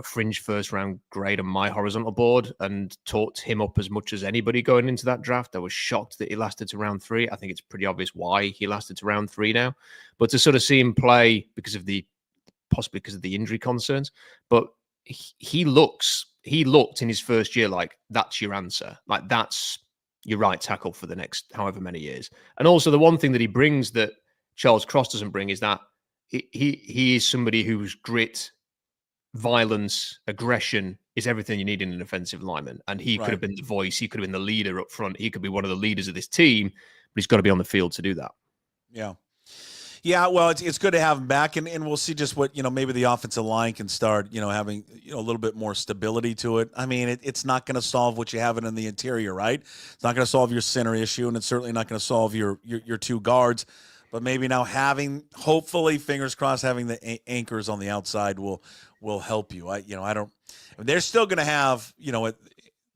fringe first round grade on my horizontal board and talked him up as much as anybody going into that draft. I was shocked that he lasted to round 3. I think it's pretty obvious why he lasted to round 3 now, but to sort of see him play possibly because of the injury concerns, but he looked in his first year like that's your answer. Like, that's your right tackle for the next however many years. And also the one thing that he brings that Charles Cross doesn't bring is that he is somebody whose grit, violence, aggression is everything you need in an offensive lineman. And he could have been the voice. He could have been the leader up front. He could be one of the leaders of this team, but he's got to be on the field to do that. Yeah. Yeah, well, it's good to have him back, and we'll see just what, maybe the offensive line can start, having, a little bit more stability to it. I mean, it's not going to solve what you have in the interior, right? It's not going to solve your center issue, and it's certainly not going to solve your two guards. But maybe now hopefully, fingers crossed, having the anchors on the outside will help you. They're still going to have,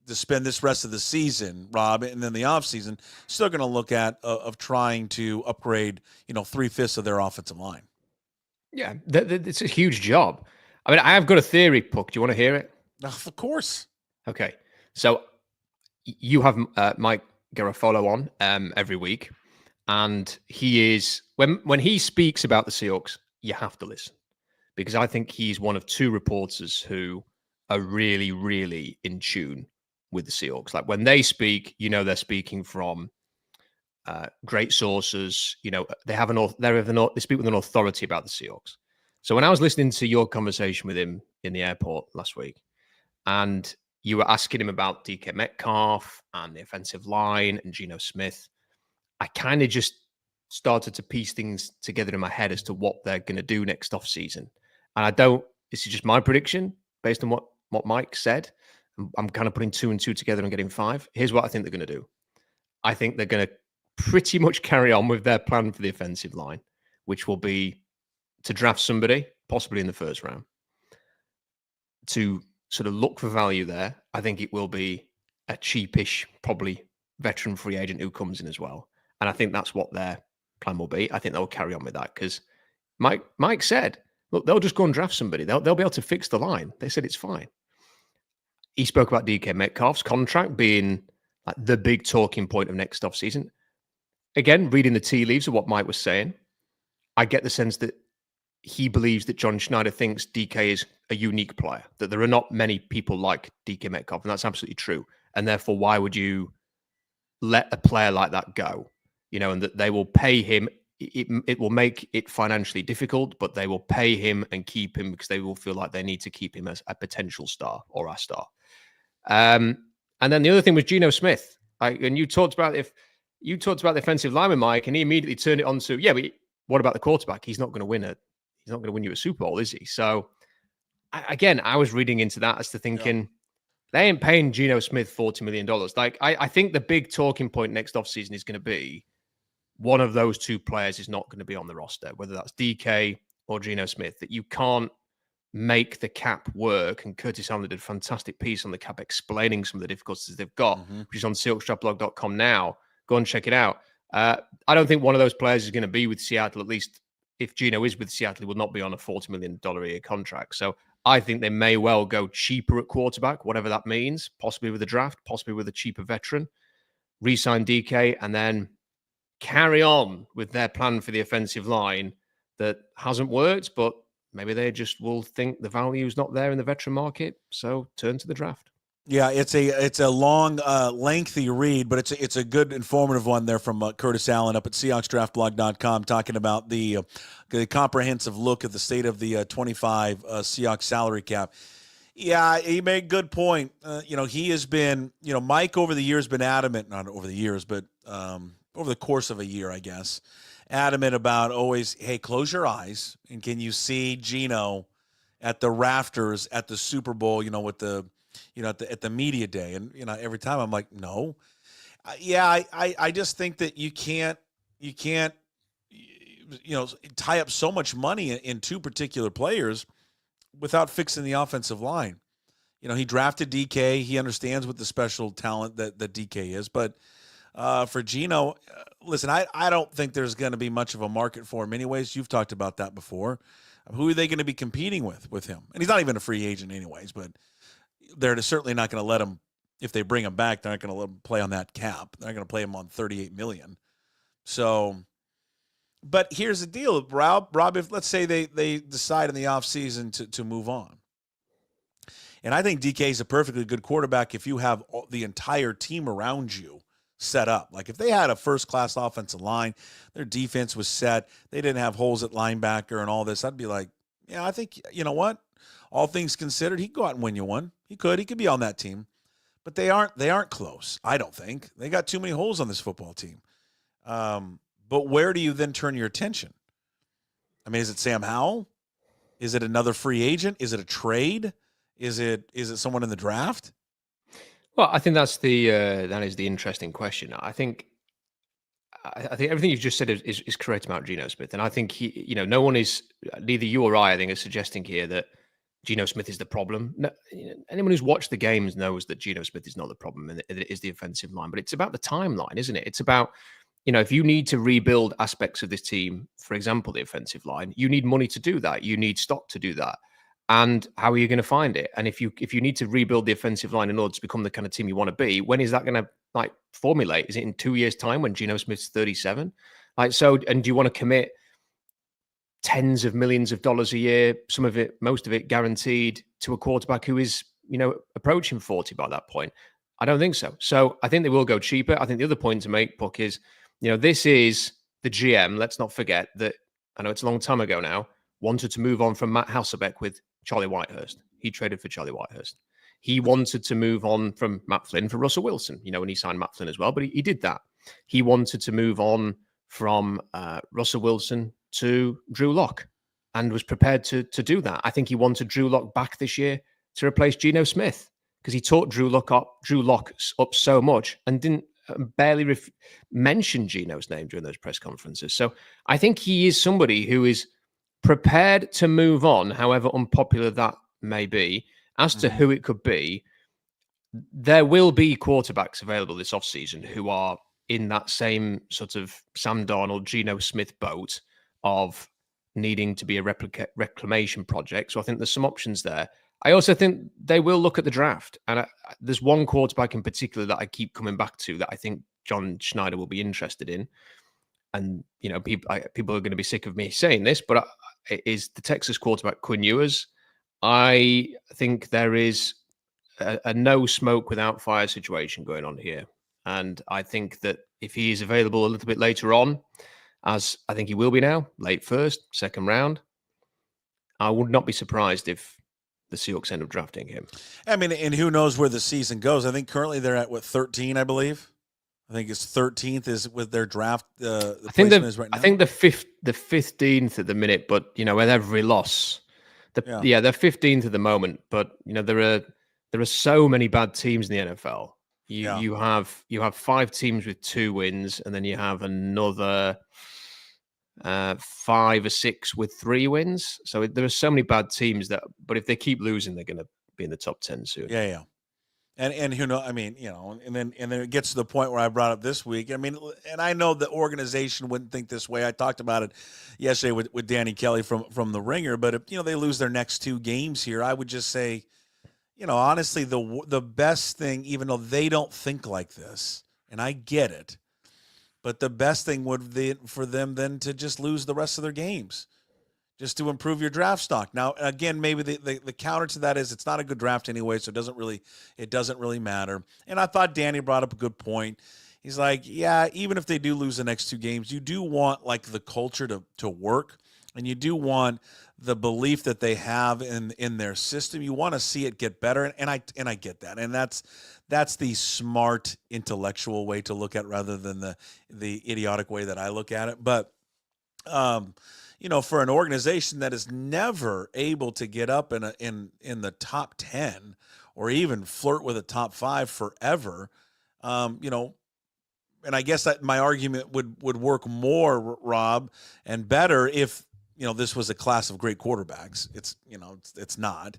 to spend this rest of the season, Rob, and then the offseason, still going to look at of trying to upgrade, 3/5 of their offensive line. Yeah, it's a huge job. I mean, I have got a theory, Puck. Do you want to hear it? Of course. Okay. So you have Mike Garofolo on every week. And he is, when he speaks about the Seahawks, you have to listen, because I think he's one of 2 reporters who are really, really in tune with the Seahawks. Like, when they speak, they're speaking from great sources. They speak with an authority about the Seahawks. So when I was listening to your conversation with him in the airport last week, and you were asking him about DK Metcalf and the offensive line and Geno Smith, I kind of just started to piece things together in my head as to what they're going to do next offseason. And this is just my prediction based on what Mike said. I'm kind of putting 2 and 2 together and getting 5. Here's what I think they're going to do. I think they're going to pretty much carry on with their plan for the offensive line, which will be to draft somebody, possibly in the first round, to sort of look for value there. I think it will be a cheapish, probably veteran free agent who comes in as well. And I think that's what their plan will be. I think they'll carry on with that, because Mike said, look, they'll just go and draft somebody. They'll be able to fix the line. They said it's fine. He spoke about DK Metcalf's contract being the big talking point of next offseason. Again, reading the tea leaves of what Mike was saying, I get the sense that he believes that John Schneider thinks DK is a unique player, that there are not many people like DK Metcalf, and that's absolutely true. And therefore, why would you let a player like that go? And that they will pay him. It will make it financially difficult, but they will pay him and keep him because they will feel like they need to keep him as a potential star or a star. And then the other thing was Geno Smith. And you talked about the offensive lineman, Mike, and he immediately turned it on to, but what about the quarterback? He's not going to win you a Super Bowl, is he? So I was reading into that as to thinking they ain't paying Geno Smith $40 million. Like, I think the big talking point next offseason is going to be one of those two players is not going to be on the roster, whether that's DK or Geno Smith, that you can't make the cap work. And Curtis Hamler did a fantastic piece on the cap explaining some of the difficulties they've got, which is on silkstrapblog.com now. Go and check it out. I don't think one of those players is going to be with Seattle, at least if Geno is with Seattle, he will not be on a $40 million a year contract. So I think they may well go cheaper at quarterback, whatever that means, possibly with a draft, possibly with a cheaper veteran, re-sign DK, and then carry on with their plan for the offensive line that hasn't worked, but maybe they just will think the value is not there in the veteran market, so turn to the draft. Yeah, it's a long, lengthy read, but it's a good informative one there from Curtis Allen up at SeahawksDraftBlog.com talking about the comprehensive look at the state of the 25 Seahawks salary cap. Yeah, he made a good point. He has been, Mike over the years been adamant, not over the years, but over the course of a year, I guess, adamant about always, hey, close your eyes, and can you see Geno at the rafters at the Super Bowl, with the at the media day, and every time I'm like, no, I just think that you can't tie up so much money in two particular players without fixing the offensive line. He drafted DK. He understands what the special talent that DK is, but for Geno, listen, I don't think there's going to be much of a market for him anyways. You've talked about that before. Who are they going to be competing with him? And he's not even a free agent anyways, but they're certainly not going to let him, if they bring him back, they're not going to let him play on that cap. They're not going to play him on $38 million. So, but here's the deal, Rob, if let's say they decide in the offseason to move on. And I think DK is a perfectly good quarterback if you have the entire team around you set up. Like if they had a first-class offensive line, their defense was set, they didn't have holes at linebacker and all this, I'd be like, yeah, I think, you know what? All things considered, he'd go out and win you one. He could be on that team. But they aren't close, I don't think. They got too many holes on this football team. But where do you then turn your attention? I mean, is it Sam Howell? Is it another free agent? Is it a trade? Is it someone in the draft? Well, I think that is the interesting question. I think everything you've just said is correct about Geno Smith, and I think no one is, neither you or I think, is suggesting here that Geno Smith is the problem. No, anyone who's watched the games knows that Geno Smith is not the problem, and it is the offensive line. But it's about the timeline, isn't it? It's about, if you need to rebuild aspects of this team, for example, the offensive line, you need money to do that. You need stock to do that. And how are you going to find it? And if you need to rebuild the offensive line in order to become the kind of team you want to be, when is that going to formulate? Is it in 2 years' time when Geno Smith's 37? And do you want to commit tens of millions of dollars a year, most of it guaranteed, to a quarterback who is, approaching 40 by that point? I don't think so. So I think they will go cheaper. I think the other point to make, Puck, is, this is the GM. Let's not forget that, I know it's a long time ago now, wanted to move on from Matt Hasselbeck with Charlie Whitehurst. He traded for Charlie Whitehurst. He wanted to move on from Matt Flynn for Russell Wilson, when he signed Matt Flynn as well, but he did that. He wanted to move on from Russell Wilson to Drew Lock and was prepared to do that. I think he wanted Drew Lock back this year to replace Geno Smith because he taught Drew Lock up so much and didn't barely mention Geno's name during those press conferences. So I think he is somebody who is prepared to move on, however unpopular that may be. As to who it could be, there will be quarterbacks available this offseason who are in that same sort of Sam Darnold, Geno Smith boat of needing to be a reclamation project. So I think there's some options there. I also think they will look at the draft. And there's one quarterback in particular that I keep coming back to that I think John Schneider will be interested in. And, people are going to be sick of me saying this, but it is the Texas quarterback, Quinn Ewers. I think there is a no smoke without fire situation going on here. And I think that if he is available a little bit later on, as I think he will be now, late first, second round, I would not be surprised if the Seahawks end up drafting him. I mean, and who knows where the season goes. I think currently they're at, 13, I believe. I think it's 13th is with their draft. I think is right now. I think the 15th at the minute, but with every loss, they're 15th at the moment. But there are so many bad teams in the NFL. You have 5 teams with 2 wins, and then you have another 5 or 6 with 3 wins. So there are so many bad teams but if they keep losing, they're going to be in the top 10 soon. Yeah. And and then it gets to the point where I brought up this week. I mean, and I know the organization wouldn't think this way. I talked about it yesterday with Danny Kelly from the Ringer. But if they lose their next 2 games here, I would just say, honestly, the best thing, even though they don't think like this, and I get it, but the best thing would be for them then to just lose the rest of their games, just to improve your draft stock. Now, again, maybe the counter to that is it's not a good draft anyway, so it doesn't really matter. And I thought Danny brought up a good point. He's like, yeah, even if they do lose the next 2 games, you do want the culture to work, and you do want the belief that they have in their system. You want to see it get better, and I get that, and that's the smart intellectual way to look at it rather than the idiotic way that I look at it. But for an organization that is never able to get up in the top 10 or even flirt with a top 5 forever, and I guess that my argument would work more, Rob, and better if this was a class of great quarterbacks. It's not.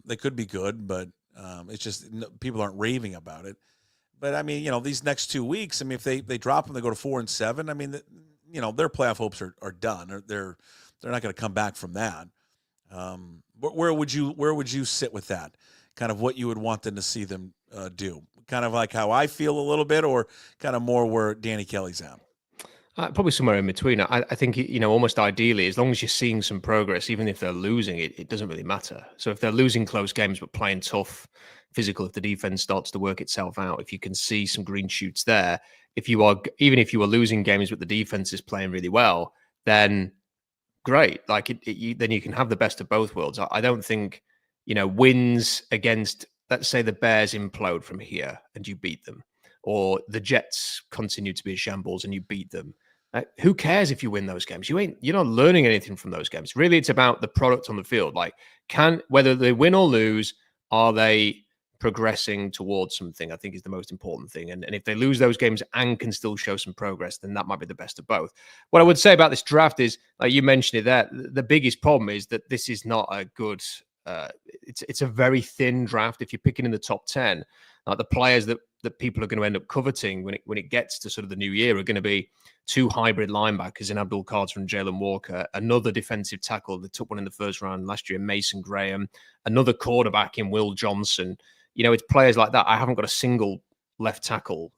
They could be good, but it's just people aren't raving about it. But I mean, these next 2 weeks, I mean, if they drop them, they go to 4-7. I mean, their playoff hopes are done. They're not going to come back from that. Where would you sit with that? Kind of what you would want them to see them do? Kind of like how I feel a little bit, or kind of more where Danny Kelly's at? Probably somewhere in between. I think, almost ideally, as long as you're seeing some progress, even if they're losing, it doesn't really matter. So if they're losing close games but playing tough, physical, if the defense starts to work itself out, if you can see some green shoots there, even if you are losing games but the defense is playing really well, then great. Then you can have the best of both worlds. I don't think, wins against, let's say the Bears implode from here and you beat them, or the Jets continue to be a shambles and you beat them. Who cares if you win those games? You're not learning anything from those games. Really, it's about the product on the field. Whether they win or lose, are they progressing towards something? I think is the most important thing. And if they lose those games and can still show some progress, then that might be the best of both. What I would say about this draft is, like you mentioned it there, the biggest problem is that this is not a good. It's a very thin draft. If you're picking in the top 10, the players that people are going to end up coveting when it gets to sort of the new year are going to be 2 hybrid linebackers in Abdul Carter and Jalen Walker, another defensive tackle that took one in the first round last year, Mason Graham, another quarterback in Will Johnson. It's players like that. I haven't got a single left tackle,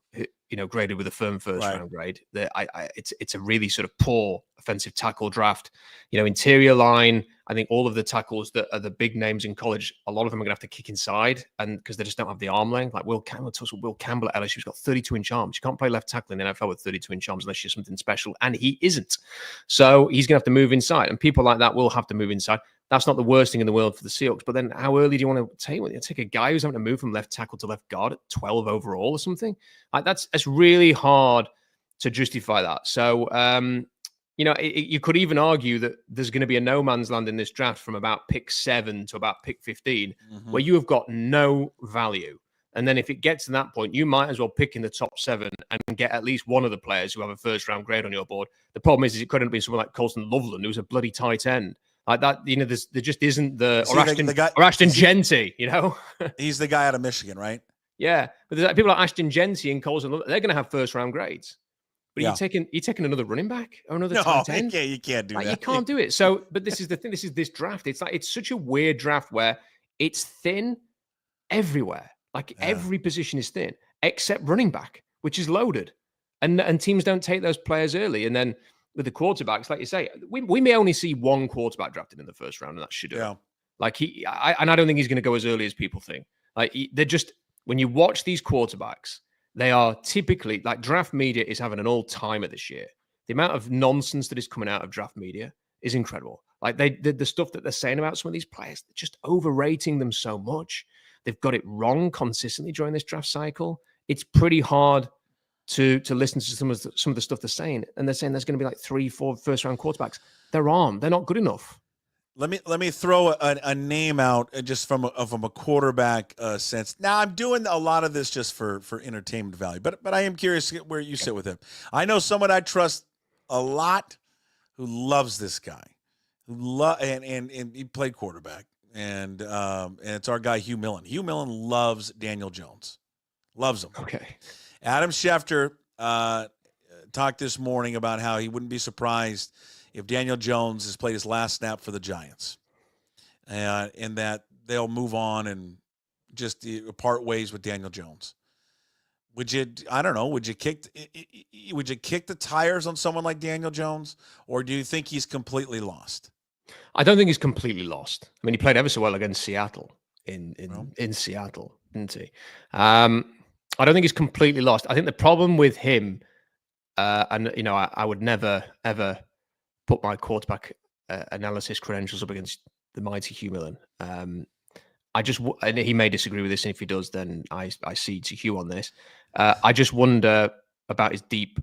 graded with a firm first round grade. It's a really sort of poor offensive tackle draft. Interior line, I think all of the tackles that are the big names in college, a lot of them are going to have to kick inside, and because they just don't have the arm length. Like Will Campbell at LSU, who's got 32-inch arms. You can't play left tackle in the NFL with 32-inch arms unless you're something special, and he isn't. So he's going to have to move inside, and people like that will have to move inside. That's not the worst thing in the world for the Seahawks. But then how early do you want to take one? You take a guy who's having to move from left tackle to left guard at 12 overall or something? That's really hard to justify that. So, you could even argue that there's going to be a no man's land in this draft from about pick 7 to about pick 15, where you have got no value. And then if it gets to that point, you might as well pick in the top 7 and get at least one of the players who have a first round grade on your board. The problem is it couldn't be someone like Colson Loveland, who's a bloody tight end. Like that, there just isn't the Ashton Genty, He's the guy out of Michigan, right? Yeah, but there's people like Ashton Genty and Colson, they're going to have first round grades. But Yeah. you're taking another running back or another No, tight end. you can't do Like, that. you can't do it. So, but this is the thing. This is this draft. It's like it's such a weird draft where it's thin everywhere. Like every position is thin except running back, which is loaded, and teams don't take those players early. And then with the quarterbacks, like you say, we may only see one quarterback drafted in the first round, and that's Shador. Yeah. Like I don't think he's going to go as early as people think. Like they're just when you watch these quarterbacks, they are typically like draft media is having an all-timer this year. The amount of nonsense that is coming out of draft media is incredible. Like the stuff that they're saying about some of these players, they're just overrating them so much. They've got it wrong consistently during this draft cycle. It's pretty hard to listen to some of the stuff they're saying, and they're saying there's going to be like 3-4 first-round quarterbacks. They're not good enough. Let me throw a name out just from a quarterback sense. Now I'm doing a lot of this just for entertainment value, but I am curious where you sit with him. I know someone I trust a lot who loves this guy, and he played quarterback, and it's our guy Hugh Millen. Hugh Millen loves Daniel Jones, loves him. Okay. Adam Schefter talked this morning about how he wouldn't be surprised if Daniel Jones has played his last snap for the Giants, and that they'll move on and just part ways with Daniel Jones. Would you? I don't know. Would you kick the tires on someone like Daniel Jones, or do you think he's completely lost? I don't think he's completely lost. I mean, he played ever so well against Seattle in Seattle, didn't he? I don't think he's completely lost. I think the problem with him, and I would never ever put my quarterback analysis credentials up against the mighty Hugh Millen. And he may disagree with this, and if he does, then I cede to Hugh on this. I just wonder about his deep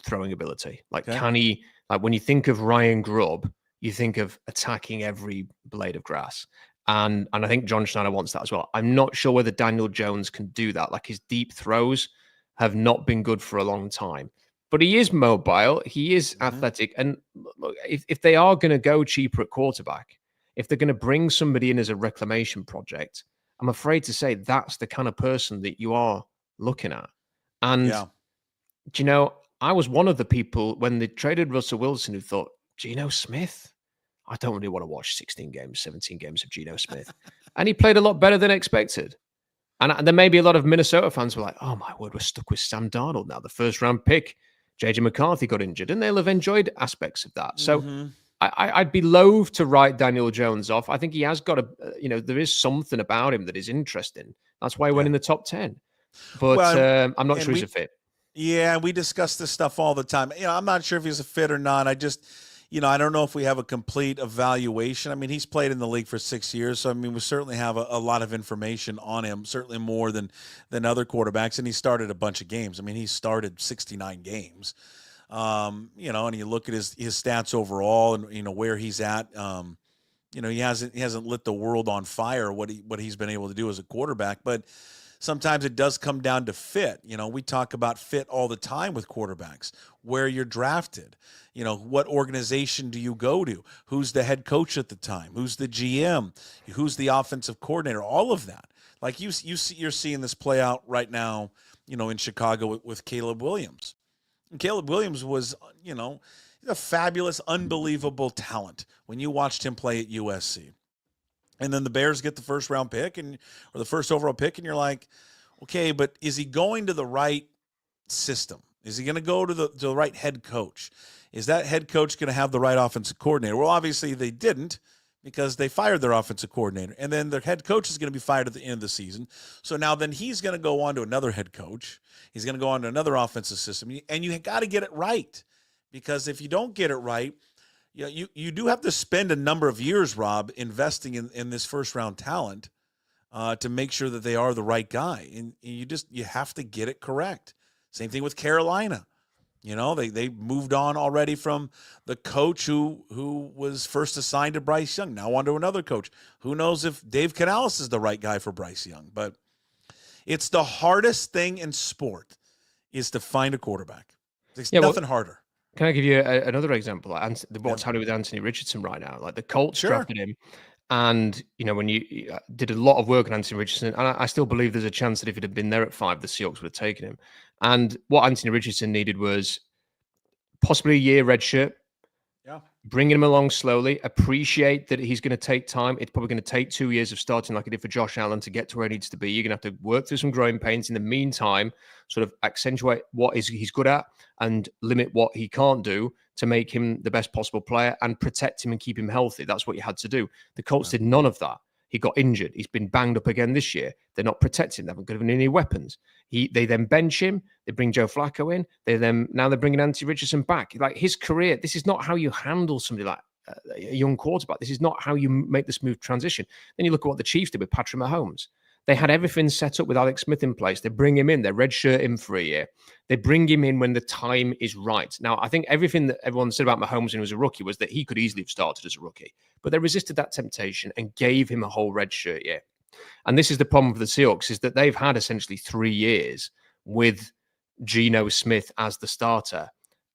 throwing ability. Like, can he? Like, when you think of Ryan Grubb, you think of attacking every blade of grass. And I think John Schneider wants that as well. I'm not sure whether Daniel Jones can do that. Like, his deep throws have not been good for a long time. But he is mobile. He is athletic. And look, if they are going to go cheaper at quarterback, if they're going to bring somebody in as a reclamation project, I'm afraid to say that's the kind of person that you are looking at. And, I was one of the people when they traded Russell Wilson who thought, Geno Smith? I don't really want to watch 16 games, 17 games of Geno Smith. And he played a lot better than expected. And there may be a lot of Minnesota fans who were like, oh my word, we're stuck with Sam Darnold now. The first round pick, JJ McCarthy got injured, and they'll have enjoyed aspects of that. So I'd be loath to write Daniel Jones off. I think he has got there is something about him that is interesting. That's why he went in the top 10. But I'm not sure he's a fit. Yeah, we discuss this stuff all the time. I'm not sure if he's a fit or not. I just, I don't know if we have a complete evaluation. I mean, he's played in the league for 6 years, so I mean, we certainly have a lot of information on him, certainly more than other quarterbacks. And he started a bunch of games. I mean, he started 69 games. And you look at his stats overall, and where he's at. He hasn't lit the world on fire what he's been able to do as a quarterback, but sometimes it does come down to fit. We talk about fit all the time with quarterbacks, where you're drafted, what organization do you go to? Who's the head coach at the time? Who's the GM? Who's the offensive coordinator? All of that. Like you're seeing this play out right now, in Chicago with Caleb Williams. And Caleb Williams was, he's a fabulous, unbelievable talent when you watched him play at USC. And then the Bears get the first round pick or the first overall pick, and you're like, okay, but is he going to the right system? Is he going to go to the right head coach? Is that head coach going to have the right offensive coordinator? Well, obviously they didn't, because they fired their offensive coordinator. And then their head coach is going to be fired at the end of the season. So now then he's going to go on to another head coach. He's going to go on to another offensive system. And you got to get it right, because if you don't get it right, you do have to spend a number of years, Rob, investing in this first-round talent to make sure that they are the right guy. And you have to get it correct. Same thing with Carolina. They moved on already from the coach who was first assigned to Bryce Young. Now on to another coach. Who knows if Dave Canales is the right guy for Bryce Young. But it's the hardest thing in sport is to find a quarterback. There's nothing harder. Can I give you another example? What's happening with Anthony Richardson right now? Like, the Colts drafted him, and when you did a lot of work on Anthony Richardson, and I still believe there's a chance that if it had been there at 5, the Seahawks would have taken him. And what Anthony Richardson needed was possibly a year red shirt. Yeah. Bringing him along slowly. Appreciate that he's going to take time. It's probably going to take 2 years of starting like it did for Josh Allen to get to where he needs to be. You're going to have to work through some growing pains. In the meantime, sort of accentuate what he's good at and limit what he can't do to make him the best possible player and protect him and keep him healthy. That's what you had to do. The Colts did none of that. He got injured. He's been banged up again this year. They're not protecting him. They haven't given him any weapons. They then bench him. They bring Joe Flacco in. Now they're bringing Anthony Richardson back. Like his career, this is not how you handle somebody like a young quarterback. This is not how you make the smooth transition. Then you look at what the Chiefs did with Patrick Mahomes. They had everything set up with Alex Smith in place. They bring him in. They redshirt him for a year. They bring him in when the time is right. Now, I think everything that everyone said about Mahomes when he was a rookie was that he could easily have started as a rookie. But they resisted that temptation and gave him a whole redshirt year. And this is the problem for the Seahawks, is that they've had essentially 3 years with Geno Smith as the starter,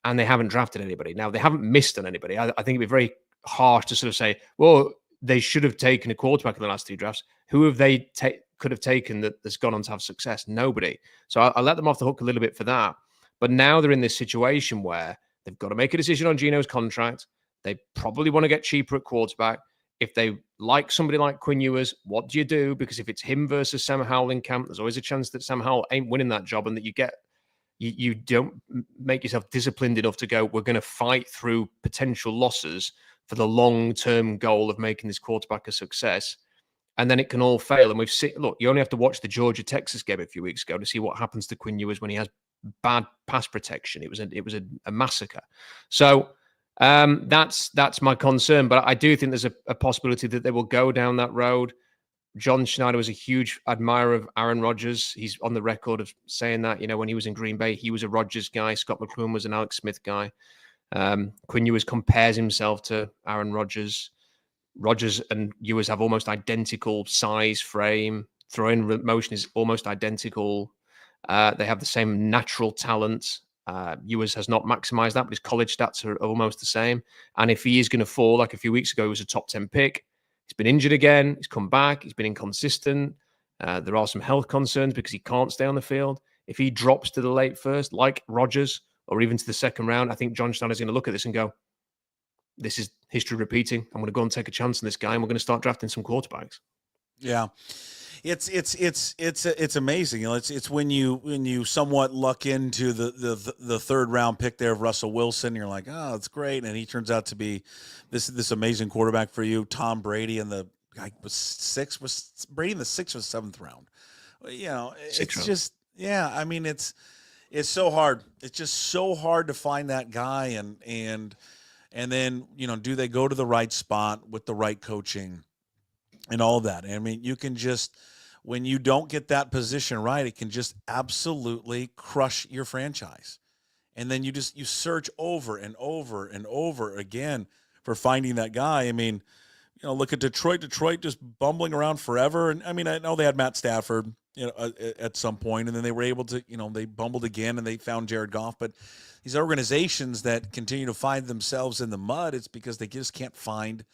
and they haven't drafted anybody. Now, they haven't missed on anybody. I think it'd be very harsh to sort of say, well, they should have taken a quarterback in the last 3 drafts. Who have they could have taken that's gone on to have success? Nobody. So I let them off the hook a little bit for that. But now they're in this situation where they've got to make a decision on Geno's contract. They probably want to get cheaper at quarterback. If they like somebody like Quinn Ewers, what do you do? Because if it's him versus Sam Howell in camp, there's always a chance that Sam Howell ain't winning that job and that you don't make yourself disciplined enough to go, we're going to fight through potential losses for the long-term goal of making this quarterback a success. And then it can all fail. And we've seen, look, you only have to watch the Georgia-Texas game a few weeks ago to see what happens to Quinn Ewers when he has bad pass protection. It was a massacre. So that's my concern. But I do think there's a possibility that they will go down that road. John Schneider was a huge admirer of Aaron Rodgers. He's on the record of saying that, when he was in Green Bay, he was a Rodgers guy. Scott McCloughan was an Alex Smith guy. Quinn Ewers compares himself to Aaron Rodgers. Rodgers and Ewers have almost identical size, frame. Throwing motion is almost identical. They have the same natural talent. Ewers has not maximized that, but his college stats are almost the same. And if he is going to fall, like a few weeks ago, he was a top 10 pick. He's been injured again. He's come back. He's been inconsistent. There are some health concerns because he can't stay on the field. If he drops to the late first, like Rodgers, or even to the second round, I think John Schneider's going to look at this and go, this is history repeating. I'm going to go and take a chance on this guy, and we're going to start drafting some quarterbacks. Yeah. It's amazing. It's when you somewhat luck into the third round pick there of Russell Wilson. You're like, oh, it's great, and he turns out to be this amazing quarterback for you. Tom Brady in the was Brady in the 6th or 7th round. It's just I mean it's so hard. It's just so hard to find that guy and then do they go to the right spot with the right coaching and all of that. I mean, you can just, when you don't get that position right, it can just absolutely crush your franchise. And then you search over and over and over again for finding that guy. I mean, look at Detroit just bumbling around forever. And I mean, I know they had Matt Stafford, at some point, and then they were able to, they bumbled again and they found Jared Goff. But these organizations that continue to find themselves in the mud, it's because they just can't find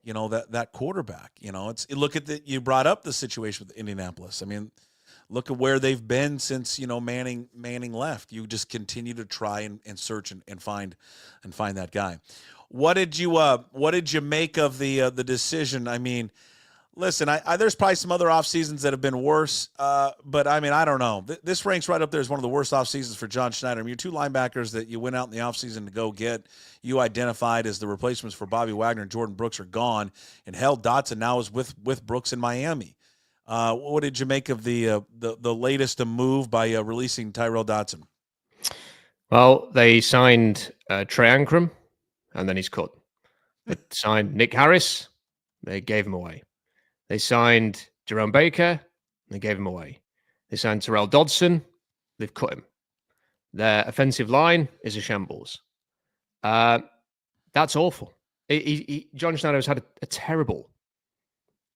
that quarterback. You brought up the situation with Indianapolis. I mean, look at where they've been since Manning left. You just continue to try and search and find that guy. What did you make of the decision? I mean, listen, there's probably some other off seasons that have been worse, but I mean, I don't know. This ranks right up there as one of the worst off seasons for John Schneider. I mean, your 2 linebackers that you went out in the off season to go get, you identified as the replacements for Bobby Wagner and Jordan Brooks are gone, and Hell Dotson now is with Brooks in Miami. What did you make of the latest move by releasing Tyrell Dotson? Well, they signed Trey Ankrum, and then he's cut. They signed Nick Harris. They gave him away. They signed Jerome Baker, and they gave him away. They signed Terrell Dodson. They've cut him. Their offensive line is a shambles. That's awful. John Schneider has had a terrible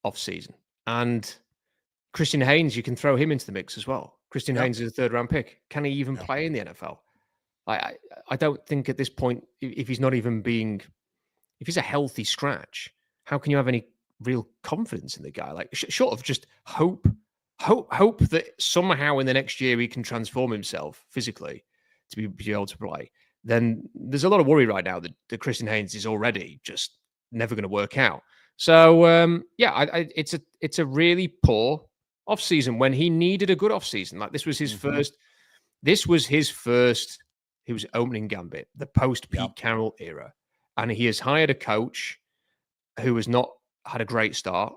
offseason. And Christian Haynes, you can throw him into the mix as well. Christian Haynes is a 3rd-round pick. Can he even play in the NFL? I don't think at this point, if he's not even if he's a healthy scratch, how can you have any real confidence in the guy? Like, short of just hope that somehow in the next year he can transform himself physically to be able to play. then there's a lot of worry right now that Christian Haynes is already just never going to work out. So it's a really poor offseason when he needed a good offseason. Like this was his first. This was his first. He was opening gambit, the post Pete Carroll era, and he has hired a coach who has not had a great start,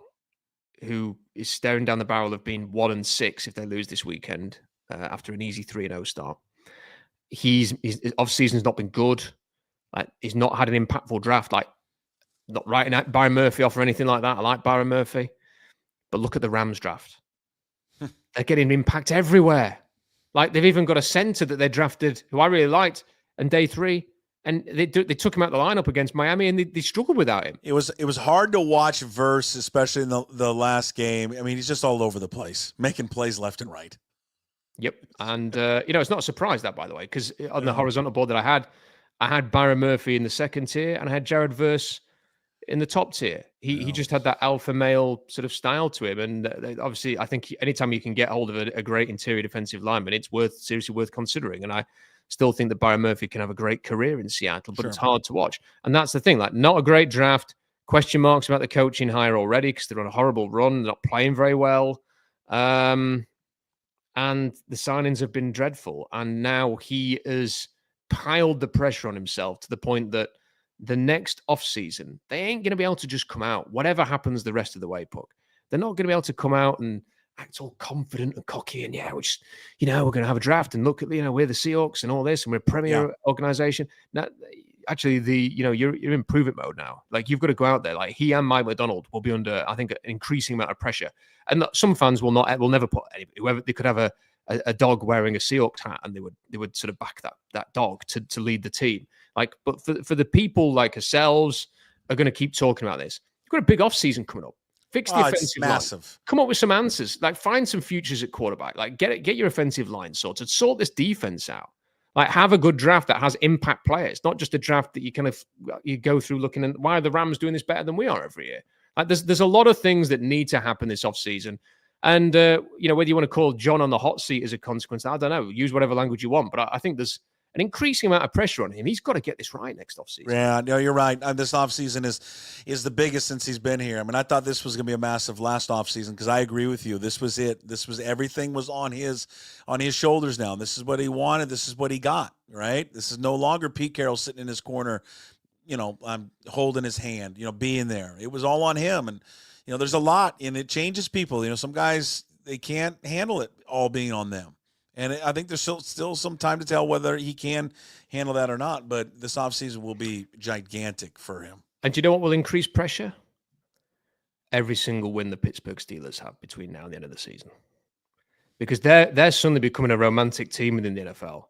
who is staring down the barrel of being 1-6 if they lose this weekend after an easy 3-0 start. His off-season's not been good. Like he's not had an impactful draft. Like not writing out Byron Murphy off or anything like that. I like Byron Murphy, but look at the Rams draft. They're getting impact everywhere. Like they've even got a center that they drafted who I really liked on day 3. And they took him out the lineup against Miami, and they struggled without him. It was hard to watch Verse, especially in the last game. I mean, he's just all over the place, making plays left and right. Yep, and it's not a surprise that, by the way, because on the horizontal board that I had Byron Murphy in the second tier, and I had Jared Verse in the top tier. He just had that alpha male sort of style to him, and obviously, I think anytime you can get hold of a great interior defensive lineman, it's seriously worth considering. And I still think that Byron Murphy can have a great career in Seattle, but it's hard to watch. And that's the thing, like not a great draft, question marks about the coaching hire already because they're on a horrible run, they're not playing very well. And the signings have been dreadful. And now he has piled the pressure on himself to the point that the next offseason, they ain't going to be able to just come out, whatever happens the rest of the way, Puck. They're not going to be able to come out and act all confident and cocky and we're going to have a draft and look at, we're the Seahawks and all this and we're a premier organization. Now, actually, you're in improvement mode now. Like you've got to go out there. Like he and Mike McDonald will be under, I think, an increasing amount of pressure. And some fans will never put whoever they could have a dog wearing a Seahawks hat and they would sort of back that dog to lead the team. Like, but for the people like ourselves are going to keep talking about this. You've got a big offseason coming up. Fix the offensive line. Come up with some answers. Like find some futures at quarterback. Like get your offensive line sorted. Sort this defense out. Like have a good draft that has impact players, not just a draft that you go through looking at why are the Rams doing this better than we are every year. Like there's a lot of things that need to happen this offseason. And whether you want to call John on the hot seat as a consequence, I don't know. Use whatever language you want, but I think there's an increasing amount of pressure on him. He's got to get this right next offseason. Yeah, no, you're right. This offseason is the biggest since he's been here. I mean, I thought this was going to be a massive last offseason because I agree with you. This was it. This was everything was on his shoulders now. This is what he wanted. This is what he got, right? This is no longer Pete Carroll sitting in his corner, I'm holding his hand, being there. It was all on him. And, there's a lot, and it changes people. Some guys, they can't handle it all being on them. And I think there's still some time to tell whether he can handle that or not. But this offseason will be gigantic for him. And do you know what will increase pressure? Every single win the Pittsburgh Steelers have between now and the end of the season. Because they're suddenly becoming a romantic team within the NFL.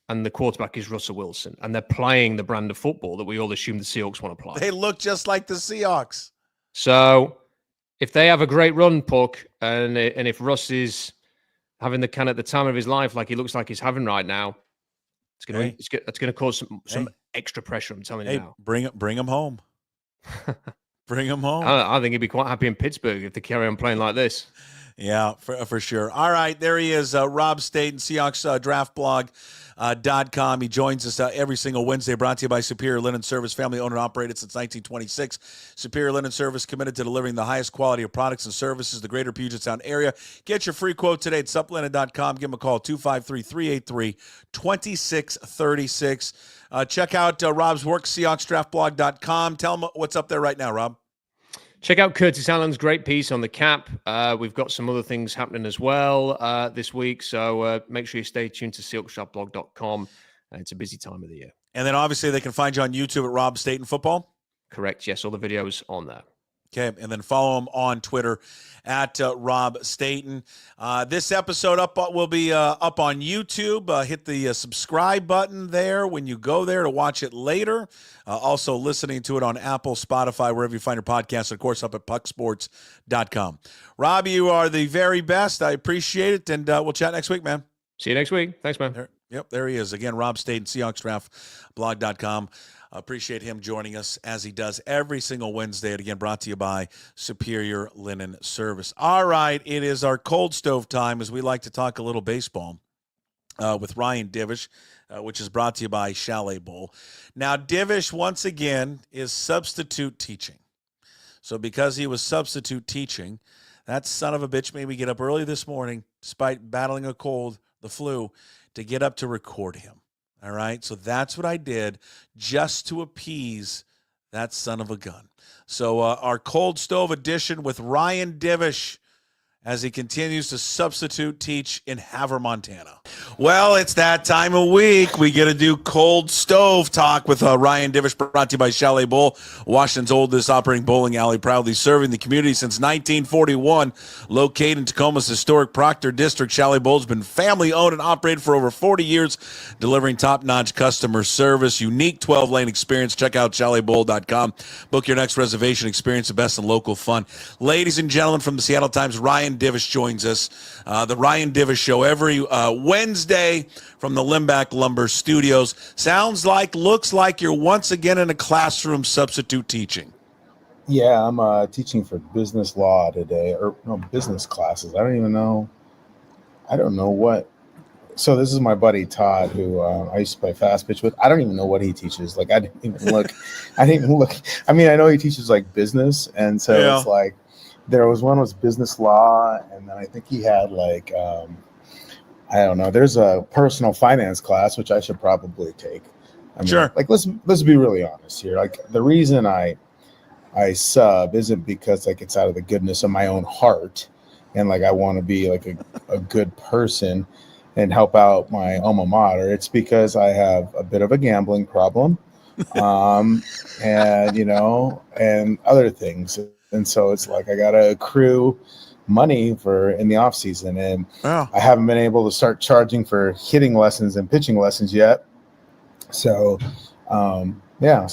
And the quarterback is Russell Wilson. And they're playing the brand of football that we all assume the Seahawks want to play. They look just like the Seahawks. So if they have a great run, Puck, and if Russ is having the can at the time of his life like he looks like he's having right now, it's going to cause some extra pressure, I'm telling you now. Bring him home. Bring him home. I think he'd be quite happy in Pittsburgh if they carry on playing like this. Yeah, for sure. All right, there he is, Rob Staton, Seahawks draftblog.com. He joins us every single Wednesday, brought to you by Superior Linen Service, family owned and operated since 1926. Superior Linen Service, committed to delivering the highest quality of products and services in the greater Puget Sound area. Get your free quote today at suplinen.com. Give him a call, 253-383-2636. Check out Rob's work, SeahawksDraftBlog.com. Tell him what's up there right now, Rob. Check out Curtis Allen's great piece on the cap. We've got some other things happening as well this week, so make sure you stay tuned to SeahawksDraftBlog.com. It's a busy time of the year. And then obviously they can find you on YouTube at Rob Staton Football. Correct. Yes, all the videos on there. Okay, and then follow him on Twitter at Rob Staton. This episode will be up on YouTube. Hit the subscribe button there when you go there to watch it later. Also listening to it on Apple, Spotify, wherever you find your podcast, and of course up at pucksports.com. Rob, you are the very best. I appreciate it, and we'll chat next week, man. See you next week. Thanks, man. There he is. Again, Rob Staton, SeahawksDraftBlog.com. Appreciate him joining us as he does every single Wednesday. And again, brought to you by Superior Linen Service. All right, it is our cold stove time as we like to talk a little baseball with Ryan Divish. which is brought to you by Chalet Bowl. Now, Divish, once again, is substitute teaching. So because he was substitute teaching, that son of a bitch made me get up early this morning, despite battling a cold, the flu, to get up to record him. All right? So that's what I did just to appease that son of a gun. So our cold stove edition with Ryan Divish as he continues to substitute teach in Havre, Montana. Well, it's that time of week. We get to do cold stove talk with Ryan Divish, brought to you by Chalet Bowl, Washington's oldest operating bowling alley, proudly serving the community since 1941. Located in Tacoma's historic Proctor District, Chalet Bowl has been family-owned and operated for over 40 years, delivering top-notch customer service, unique 12-lane experience. Check out chaletbowl.com. Book your next reservation, experience the best in local fun. Ladies and gentlemen, from the Seattle Times, Ryan Divish joins us. The Ryan Divish Show every Wednesday from the Limbach Lumber Studios. Looks like you're once again in a classroom substitute teaching. Yeah, I'm teaching for business law today, or no, business classes. I don't know what. So this is my buddy Todd, who I used to play fast pitch with. I don't even know what he teaches. Like, I didn't even look. I mean, I know he teaches like business, and so it's like, there was one was business law, and then I think he had like I don't know. There's a personal finance class which I should probably take. I mean, sure. Like let's be really honest here. Like the reason I sub isn't because like it's out of the goodness of my own heart, and like I want to be like a good person and help out my alma mater. It's because I have a bit of a gambling problem, and and other things. And so it's like I got to accrue money for in the off season, and I haven't been able to start charging for hitting lessons and pitching lessons yet. So, so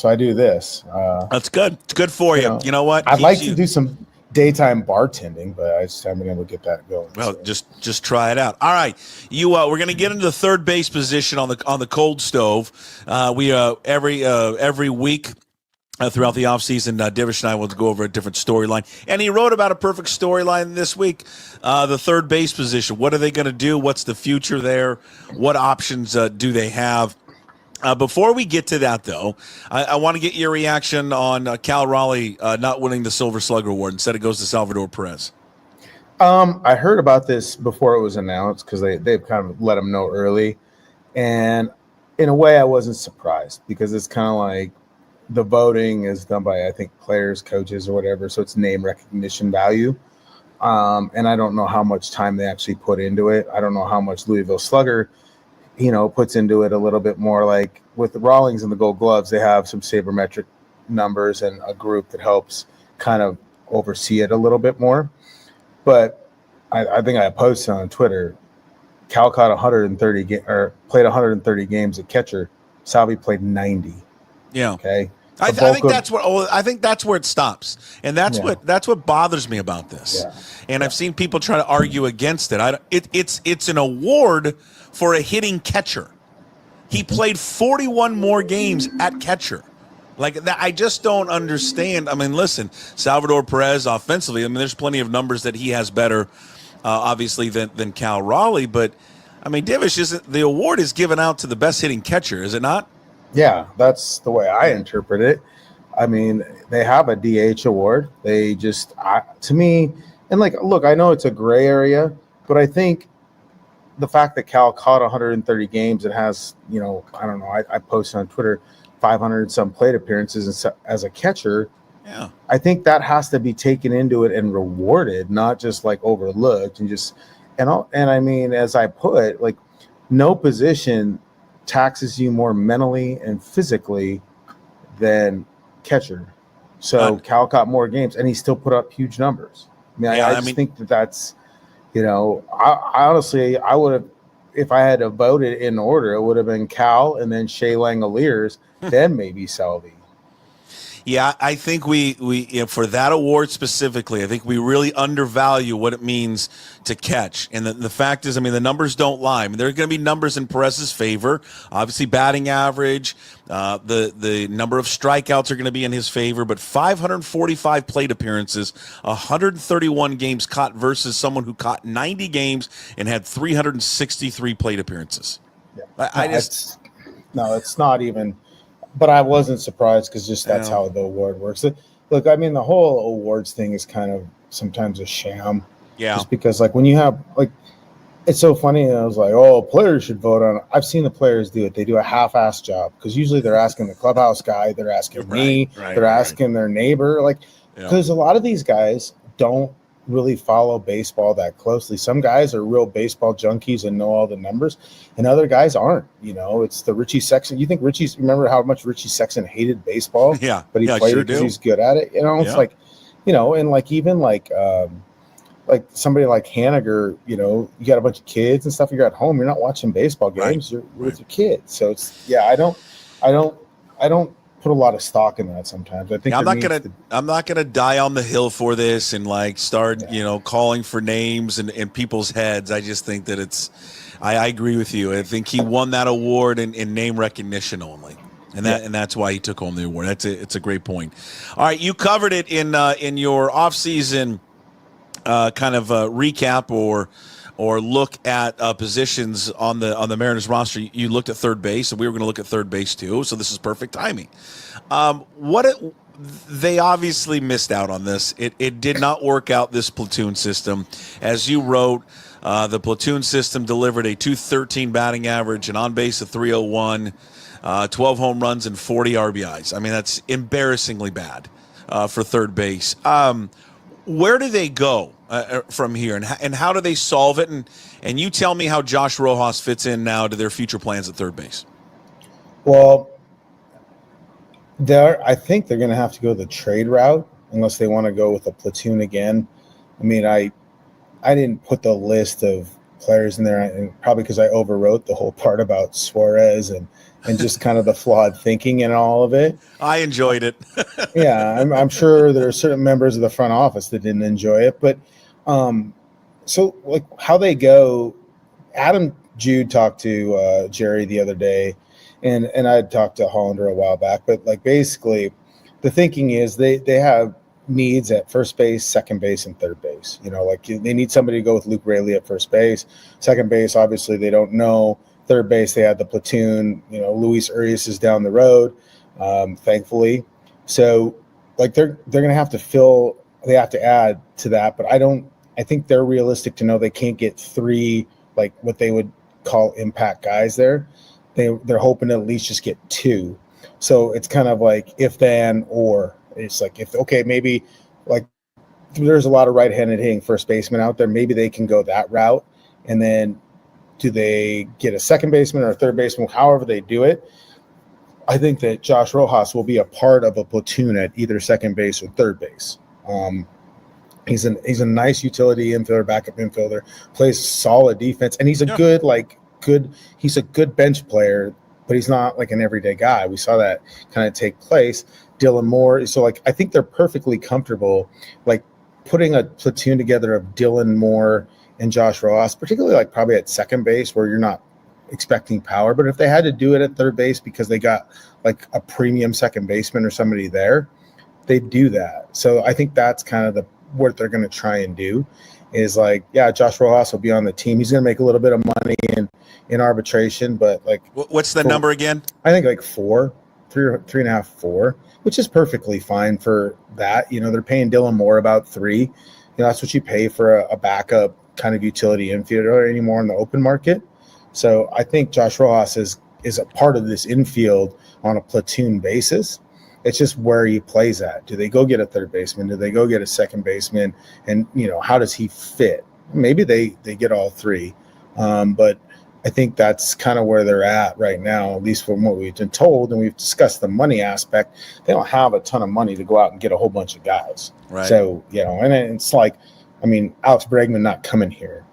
I do this. That's good. It's good for you. You know what? I'd like to do some daytime bartending, but I just haven't been able to get that going. Well, just try it out. All right, we're going to get into the third base position on the cold stove. We every week. Throughout the offseason, Divish and I will go over a different storyline. And he wrote about a perfect storyline this week, the third base position. What are they going to do? What's the future there? What options do they have? Before we get to that, though, I want to get your reaction on Cal Raleigh not winning the Silver Slugger Award. Instead, it goes to Salvador Perez. I heard about this before it was announced because they've kind of let them know early. And in a way, I wasn't surprised because it's kind of like, the voting is done by, I think, players, coaches, or whatever. So it's name recognition value. And I don't know how much time they actually put into it. I don't know how much Louisville Slugger, puts into it a little bit more. Like with the Rawlings and the Gold Gloves, they have some sabermetric numbers and a group that helps kind of oversee it a little bit more. But I think I posted on Twitter, Cal caught 130 played 130 games at catcher. Salvi played 90. Yeah. Okay. I think that's where it stops, and that's what bothers me about this. Yeah. And I've seen people try to argue against it. It's an award for a hitting catcher. He played 41 more games at catcher. Like that, I just don't understand. I mean, listen, Salvador Perez offensively. I mean, there's plenty of numbers that he has better, obviously, than Cal Raleigh. But I mean, Divish isn't the award is given out to the best hitting catcher, is it not? Yeah, that's the way I interpret it. I mean, they have a DH award. They just, to me, and like, look, I know it's a gray area, but I think the fact that Cal caught 130 games and has, I don't know, I posted on Twitter 500 some plate appearances as a catcher. Yeah, I think that has to be taken into it and rewarded, not just like overlooked and I mean, as I put, like, no position taxes you more mentally and physically than catcher. So Cal caught more games and he still put up huge numbers. I mean, I just think that's, I honestly, I would have, if I had to vote it in order, it would have been Cal and then Shea Langoliers, then maybe Salvi. Yeah, I think we for that award specifically, I think we really undervalue what it means to catch. And the fact is, I mean, the numbers don't lie. I mean, there are going to be numbers in Perez's favor. Obviously, batting average, the number of strikeouts are going to be in his favor. But 545 plate appearances, 131 games caught versus someone who caught 90 games and had 363 plate appearances. Yeah. No, it's not even. But I wasn't surprised because just that's Yeah. how the award works. Look, I mean, the whole awards thing is kind of sometimes a sham. Yeah. Just because, like, when you have like, it's so funny. I was like, oh, players should vote on it. I've seen the players do it. They do a half-assed job because usually they're asking the clubhouse guy, they're asking me, they're asking their neighbor, like, because a lot of these guys don't really follow baseball that closely. Some guys are real baseball junkies and know all the numbers, and other guys aren't. You know, it's the Richie Sexton. You think remember how much Richie Sexton hated baseball? Yeah, but he played it because he's good at it. You know, it's like, you know, and like even like somebody like Haniger, you know, you got a bunch of kids and stuff. You're at home. You're not watching baseball games. You're with your kids. So it's I don't put a lot of stock in that sometimes. I think I'm not gonna die on the hill for this and like start calling for names and people's heads. I just think that I agree with you. I think he won that award in name recognition only, and that's why he took home the award. It's a great point. All right, you covered it in your offseason kind of recap or look at positions on the Mariners roster. You looked at third base, and we were going to look at third base too. So this is perfect timing. They obviously missed out on this. It did not work out, this platoon system. As you wrote, the platoon system delivered a .213 batting average, an on base of .301, 12 home runs and 40 RBIs. I mean, that's embarrassingly bad for third base. Where do they go from here, and how do they solve it? And you tell me how Josh Rojas fits in now to their future plans at third base. Well, I think they're going to have to go the trade route unless they want to go with a platoon again. I mean, I didn't put the list of players in there, and probably because I overwrote the whole part about Suarez and just kind of the flawed thinking and all of it. I enjoyed it. Yeah, I'm sure there are certain members of the front office that didn't enjoy it. But so, like, how they go, Adam Jude talked to Jerry the other day, and I had talked to Hollander a while back. But, like, basically, the thinking is they have needs at first base, second base, and third base. You know, like, they need somebody to go with Luke Raley at first base. Second base, obviously, they don't know. Third base, they had the platoon. You know, Luis Urias is down the road, thankfully. So, like, they're going to have to fill. They have to add to that, but I think they're realistic to know they can't get three, like, what they would call impact guys there. They're hoping to at least just get two. So it's kind of like if then or. It's like maybe like there's a lot of right-handed hitting first baseman out there. Maybe they can go that route, and then do they get a second baseman or a third baseman? However they do it, I think that Josh Rojas will be a part of a platoon at either second base or third base. He's a nice utility infielder, backup infielder, plays solid defense, and he's he's a good bench player, but he's not like an everyday guy. We saw that kind of take place. Dylan Moore. So, like, I think they're perfectly comfortable, like, putting a platoon together of Dylan Moore and Josh Rojas, particularly like probably at second base where you're not expecting power. But if they had to do it at third base because they got like a premium second baseman or somebody there, they'd do that. So I think that's kind of what they're going to try and do is like, yeah, Josh Rojas will be on the team. He's going to make a little bit of money in arbitration, but like, what's the number again? I think like 3.5, 4, which is perfectly fine for that. You know, they're paying Dylan Moore about 3. You know, that's what you pay for a backup kind of utility infielder anymore in the open market. So I think Josh Rojas is a part of this infield on a platoon basis. It's just where he plays at. Do they go get a third baseman? Do they go get a second baseman? And, you know, how does he fit? Maybe they get all 3. But I think that's kind of where they're at right now, at least from what we've been told. And we've discussed the money aspect. They don't have a ton of money to go out and get a whole bunch of guys. Right. So, you know, and it's like, I mean, Alex Bregman not coming here.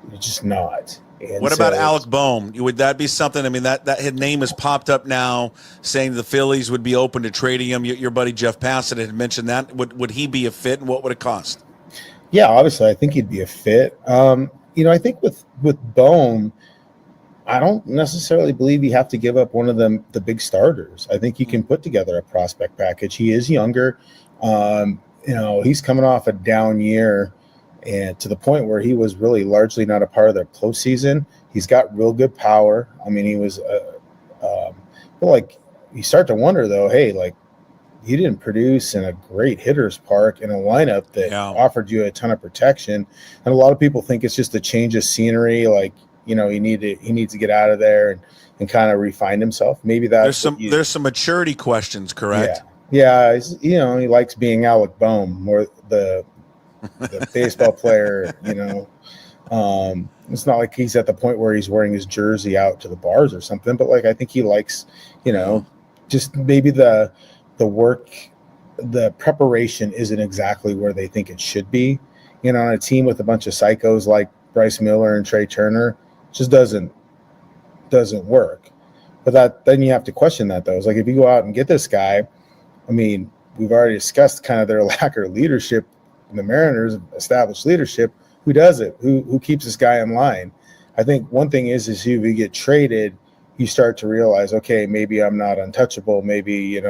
He's just not. And what about Alec Bohm? Would that be something? I mean, that his name has popped up now, saying the Phillies would be open to trading him. Your buddy Jeff Passett had mentioned that. Would he be a fit, and what would it cost? Yeah, obviously, I think he'd be a fit. You know, I think with Bohm, I don't necessarily believe you have to give up one of the big starters. I think you can put together a prospect package. He is younger. You know, he's coming off a down year. And to the point where he was really largely not a part of their postseason. He's got real good power. I mean, he was Well, like you start to wonder though, hey, like he didn't produce in a great hitter's park in a lineup that offered you a ton of protection. And a lot of people think it's just a change of scenery. Like, he needs to get out of there and kind of refine himself. Maybe that's there's some maturity questions, correct? Yeah. He likes being Alec Boehm, more the baseball player, it's not like he's at the point where he's wearing his jersey out to the bars or something, but like, I think he likes, just maybe the work, the preparation isn't exactly where they think it should be. On a team with a bunch of psychos like Bryce Miller and Trey Turner, just doesn't work. But then you have to question that though. It's like if you go out and get this guy, I mean, we've already discussed kind of their lack of leadership. The Mariners established leadership. Who does it? Who keeps this guy in line? I think one thing is if you get traded, you start to realize, okay, maybe I'm not untouchable. Maybe,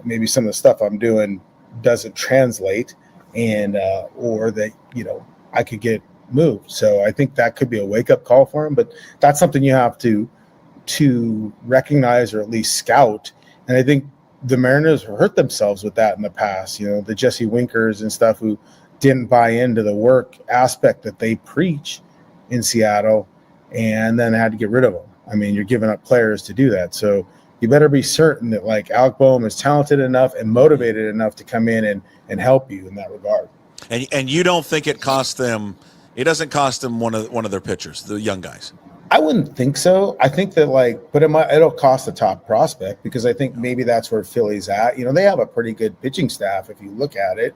maybe some of the stuff I'm doing doesn't translate, and or that I could get moved. So I think that could be a wake up call for him. But that's something you have to recognize or at least scout. And I think the Mariners hurt themselves with that in the past. The Jesse Winkers and stuff who didn't buy into the work aspect that they preach in Seattle, and then had to get rid of them. I mean, you're giving up players to do that. So you better be certain that like Alec Boehm is talented enough and motivated enough to come in and help you in that regard. And you don't think it cost them? It doesn't cost them one of their pitchers, the young guys. I wouldn't think so. I think that but it'll cost a top prospect, because I think maybe that's where Philly's at. They have a pretty good pitching staff if you look at it.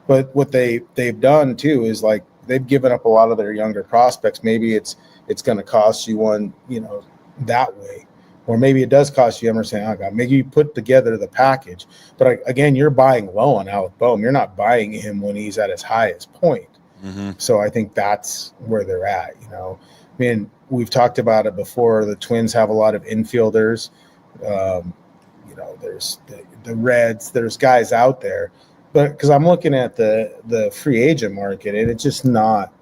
But what they've done too is like they've given up a lot of their younger prospects. Maybe it's going to cost you one, that way, or maybe it does cost you. I'm saying, oh God, maybe you put together the package. But again, you're buying low on Alec Boehm. You're not buying him when he's at his highest point. Mm-hmm. So I think that's where they're at. I mean, we've talked about it before. The Twins have a lot of infielders. There's the Reds. There's guys out there. But because I'm looking at the free agent market, and it's just not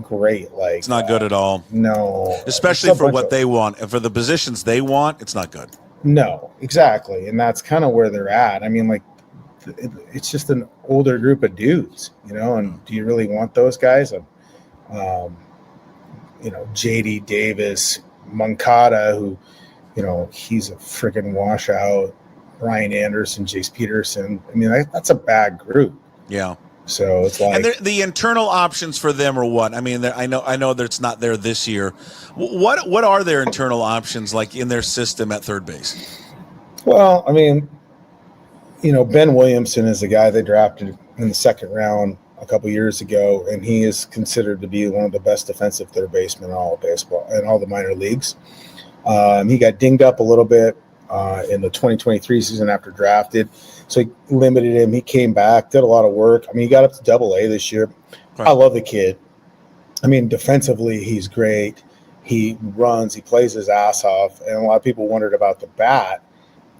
great. Like it's not good at all. No, especially for what they want and for the positions they want, it's not good. No, exactly, and that's kind of where they're at. I mean, like it's just an older group of dudes, And do you really want those guys? JD Davis, Moncada, who, he's a freaking washout. Ryan Anderson, Jace Peterson. I mean, that's a bad group. Yeah. So it's like, and the internal options for them are what? I mean, I know that it's not there this year. What are their internal options like in their system at third base? Well, I mean, Ben Williamson is a guy they drafted in the second round a couple years ago, and he is considered to be one of the best defensive third basemen in all of baseball and all the minor leagues. He got dinged up a little bit in the 2023 season after drafted. So he limited him. He came back, did a lot of work. I mean, he got up to AA this year. Right. I love the kid. I mean, defensively, he's great. He runs, he plays his ass off. And a lot of people wondered about the bat.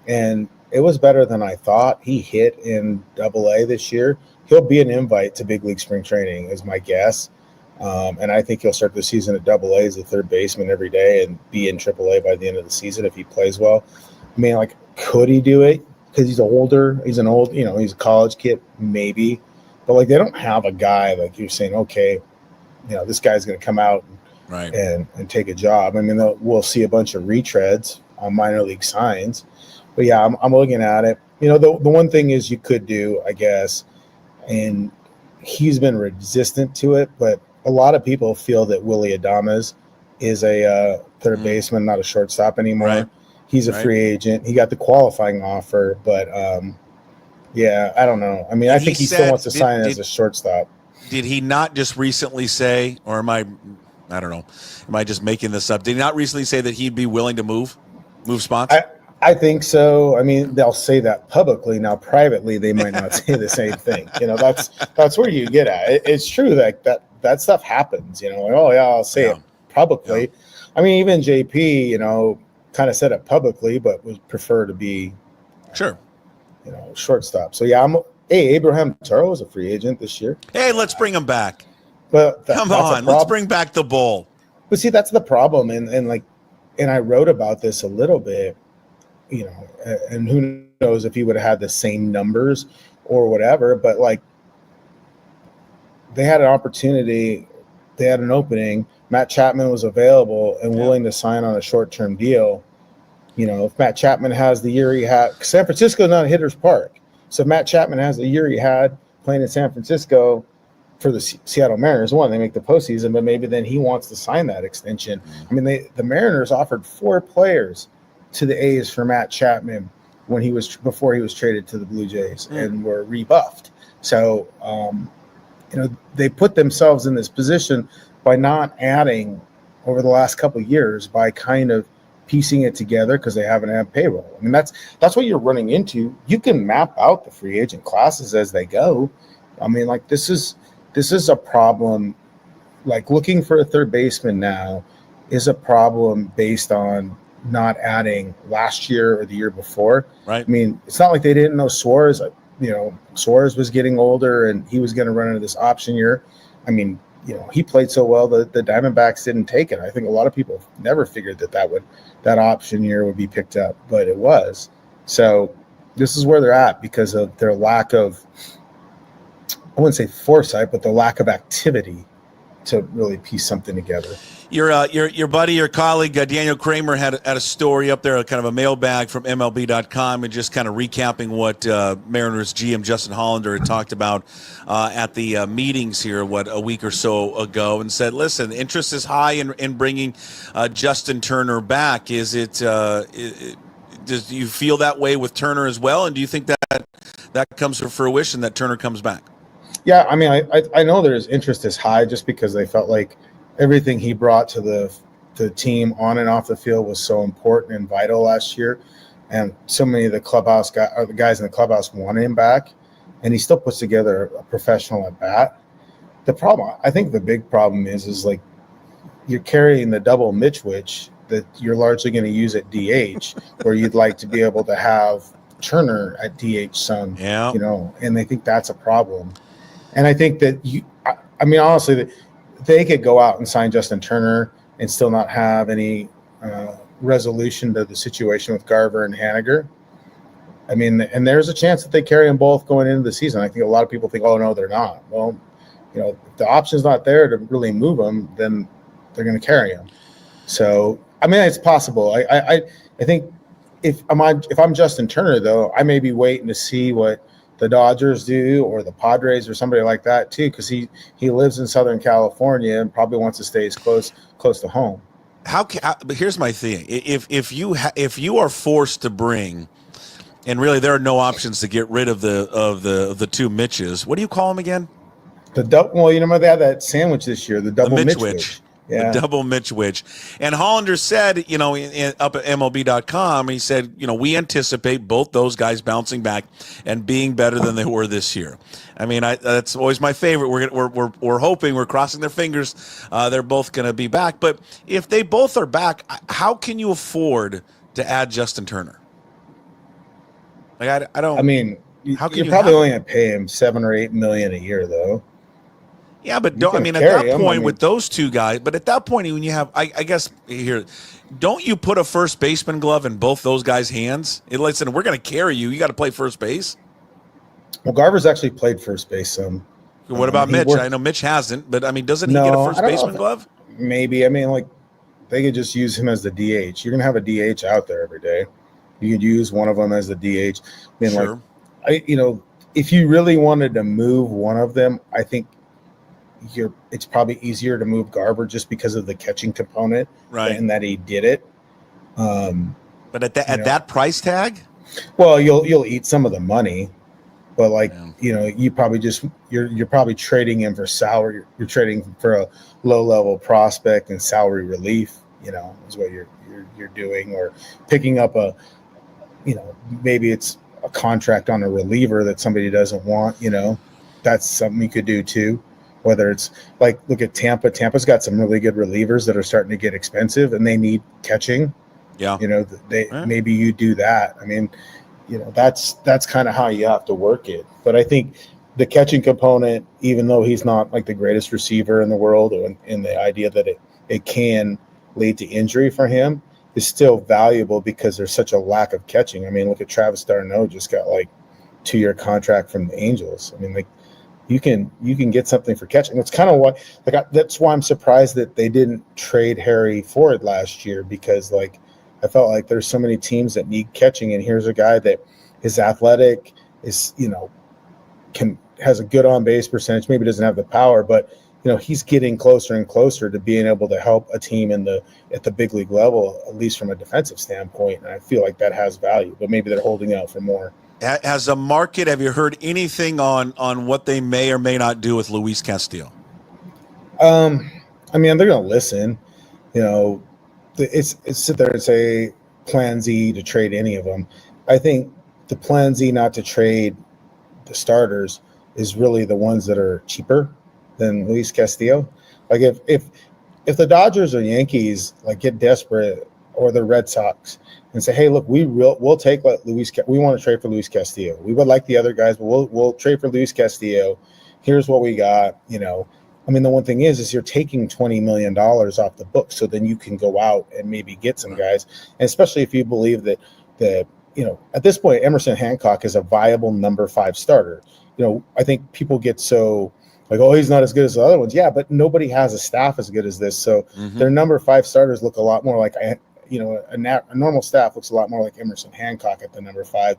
And it was better than I thought. He hit in AA this year. He'll be an invite to big league spring training is my guess. And I think he'll start the season at AA as a third baseman every day and be in AAA by the end of the season if he plays well. I mean, like, could he do it? Because he's older. He's he's a college kid, maybe. But, like, they don't have a guy like you're saying, okay, this guy's going to come out and take a job. I mean, we'll see a bunch of retreads on minor league signs. But, yeah, I'm looking at it. The one thing is you could do, I guess, and he's been resistant to it, but a lot of people feel that Willy Adames is a third baseman, not a shortstop anymore. Right. He's a free agent. He got the qualifying offer, but yeah, I don't know. I mean, I think he still wants to sign as a shortstop. Did he not just recently say, or I don't know, am I just making this up? Did he not recently say that he'd be willing to move spots? I think so. I mean, they'll say that publicly. Now, privately, they might not say the same thing. That's where you get at. It's true that stuff happens. Like, oh yeah, I'll say it publicly. Yeah. I mean, even JP, kind of said it publicly, but would prefer to be shortstop. So yeah, Abraham Taro is a free agent this year. Hey, let's bring him back. But come on, let's bring back the bull. But see, that's the problem, and like and I wrote about this a little bit, and who knows if he would have had the same numbers or whatever, but like they had an opportunity, they had an opening. Matt Chapman was available and willing to sign on a short-term deal. If Matt Chapman has the year he had, San Francisco is not a hitter's park. So if Matt Chapman has the year he had playing in San Francisco for the Seattle Mariners, they make the postseason, but maybe then he wants to sign that extension. I mean, the Mariners offered 4 players to the A's for Matt Chapman before he was traded to the Blue Jays and were rebuffed. So, they put themselves in this position by not adding over the last couple of years, by kind of piecing it together because they haven't had payroll. I mean, that's what you're running into. You can map out the free agent classes as they go. I mean, like this is a problem. Like looking for a third baseman now is a problem based on not adding last year or the year before. Right. I mean, it's not like they didn't know Suarez. Suarez was getting older and he was going to run into this option year. I mean, he played so well that the Diamondbacks didn't take it. I think a lot of people never figured that option year would be picked up, but it was. So this is where they're at because of their lack of, I wouldn't say foresight, but the lack of activity to really piece something together. Your buddy, your colleague, Daniel Kramer had a story up there, kind of a mailbag from MLB.com, and just kind of recapping what Mariners GM Justin Hollander had talked about at the meetings here, a week or so ago, and said, listen, interest is high in bringing Justin Turner back. Do you feel that way with Turner as well? And do you think that comes to fruition, that Turner comes back? Yeah, I mean, I know there's interest is high just because they felt like everything he brought to the team on and off the field was so important and vital last year. And so many of the guys in the clubhouse wanted him back, and he still puts together a professional at bat. I think the big problem is like you're carrying the double Mitchwich that you're largely going to use at DH, where you'd like to be able to have Turner at DH some, and they think that's a problem. And I think that honestly, they could go out and sign Justin Turner and still not have any resolution to the situation with Garver and Haniger. I mean, and there's a chance that they carry them both going into the season. I think a lot of people think, oh, no, they're not. Well, if the option's not there to really move them, then they're going to carry them. So, I mean, it's possible. I think if I'm Justin Turner, though, I may be waiting to see what the Dodgers do or the Padres or somebody like that too, because he lives in Southern California and probably wants to stay as close to home. But here's my thing: if you are forced to bring, and really there are no options to get rid of the two Mitches. What do you call them again? Well, they had that sandwich this year, the double Mitchwich. Yeah. The double Mitchwich. And Hollander said, up at MLB.com, he said, we anticipate both those guys bouncing back and being better than they were this year. I mean, that's always my favorite. We're hoping, we're crossing their fingers, they're both going to be back. But if they both are back, how can you afford to add Justin Turner? Like I don't. I mean, how can you're probably only going to pay him $7 or $8 million a year, though. Yeah, but at that point with those two guys, but at that point when you have, I guess here, don't you put a first baseman glove in both those guys' hands? Listen, we're going to carry you. You got to play first base. Well, Garver's actually played first base some. What about Mitch? I know Mitch hasn't, but I mean, doesn't he get a first baseman glove? Maybe. I mean, like they could just use him as the DH. You're going to have a DH out there every day. You could use one of them as the DH. I mean, sure. If you really wanted to move one of them, I think it's probably easier to move Garver just because of the catching component, right? And that he did it. But at that price tag, well, you'll eat some of the money, but you probably you're probably trading him for salary. You're trading for a low level prospect and salary relief. Is what you're doing, or picking up maybe it's a contract on a reliever that somebody doesn't want. That's something you could do too. Whether it's like, look at Tampa. Tampa's got some really good relievers that are starting to get expensive and they need catching. Yeah. Maybe you do that. I mean, that's kind of how you have to work it. But I think the catching component, even though he's not like the greatest receiver in the world, and the idea that it can lead to injury for him is still valuable because there's such a lack of catching. I mean, look at Travis d'Arnaud, just got like 2-year contract from the Angels. I mean, like you can get something for catching. It's kind of what that's why I'm surprised that they didn't trade Harry Ford last year, because like I felt like there's so many teams that need catching, and here's a guy that is athletic, is has a good on base percentage, maybe doesn't have the power, but he's getting closer and closer to being able to help a team at the big league level, at least from a defensive standpoint. And I feel like that has value, but maybe they're holding out for more. As a market, have you heard anything on what they may or may not do with Luis Castillo? I mean, they're going to listen. It's sit there and say plan Z to trade any of them. I think the plan Z not to trade the starters is really the ones that are cheaper than Luis Castillo. Like if the Dodgers or Yankees like get desperate, or the Red Sox, and say, hey, look, we'll take we want to trade for Luis Castillo. We would like the other guys, but we'll trade for Luis Castillo. Here's what we got. I mean, the one thing is you're taking $20 million off the book, so then you can go out and maybe get some guys, and especially if you believe that at this point Emerson Hancock is a viable number 5 starter. I think people get so like, oh, he's not as good as the other ones. Yeah, but nobody has a staff as good as this. So their number 5 starters look a lot more like a normal staff looks a lot more like Emerson Hancock at the number 5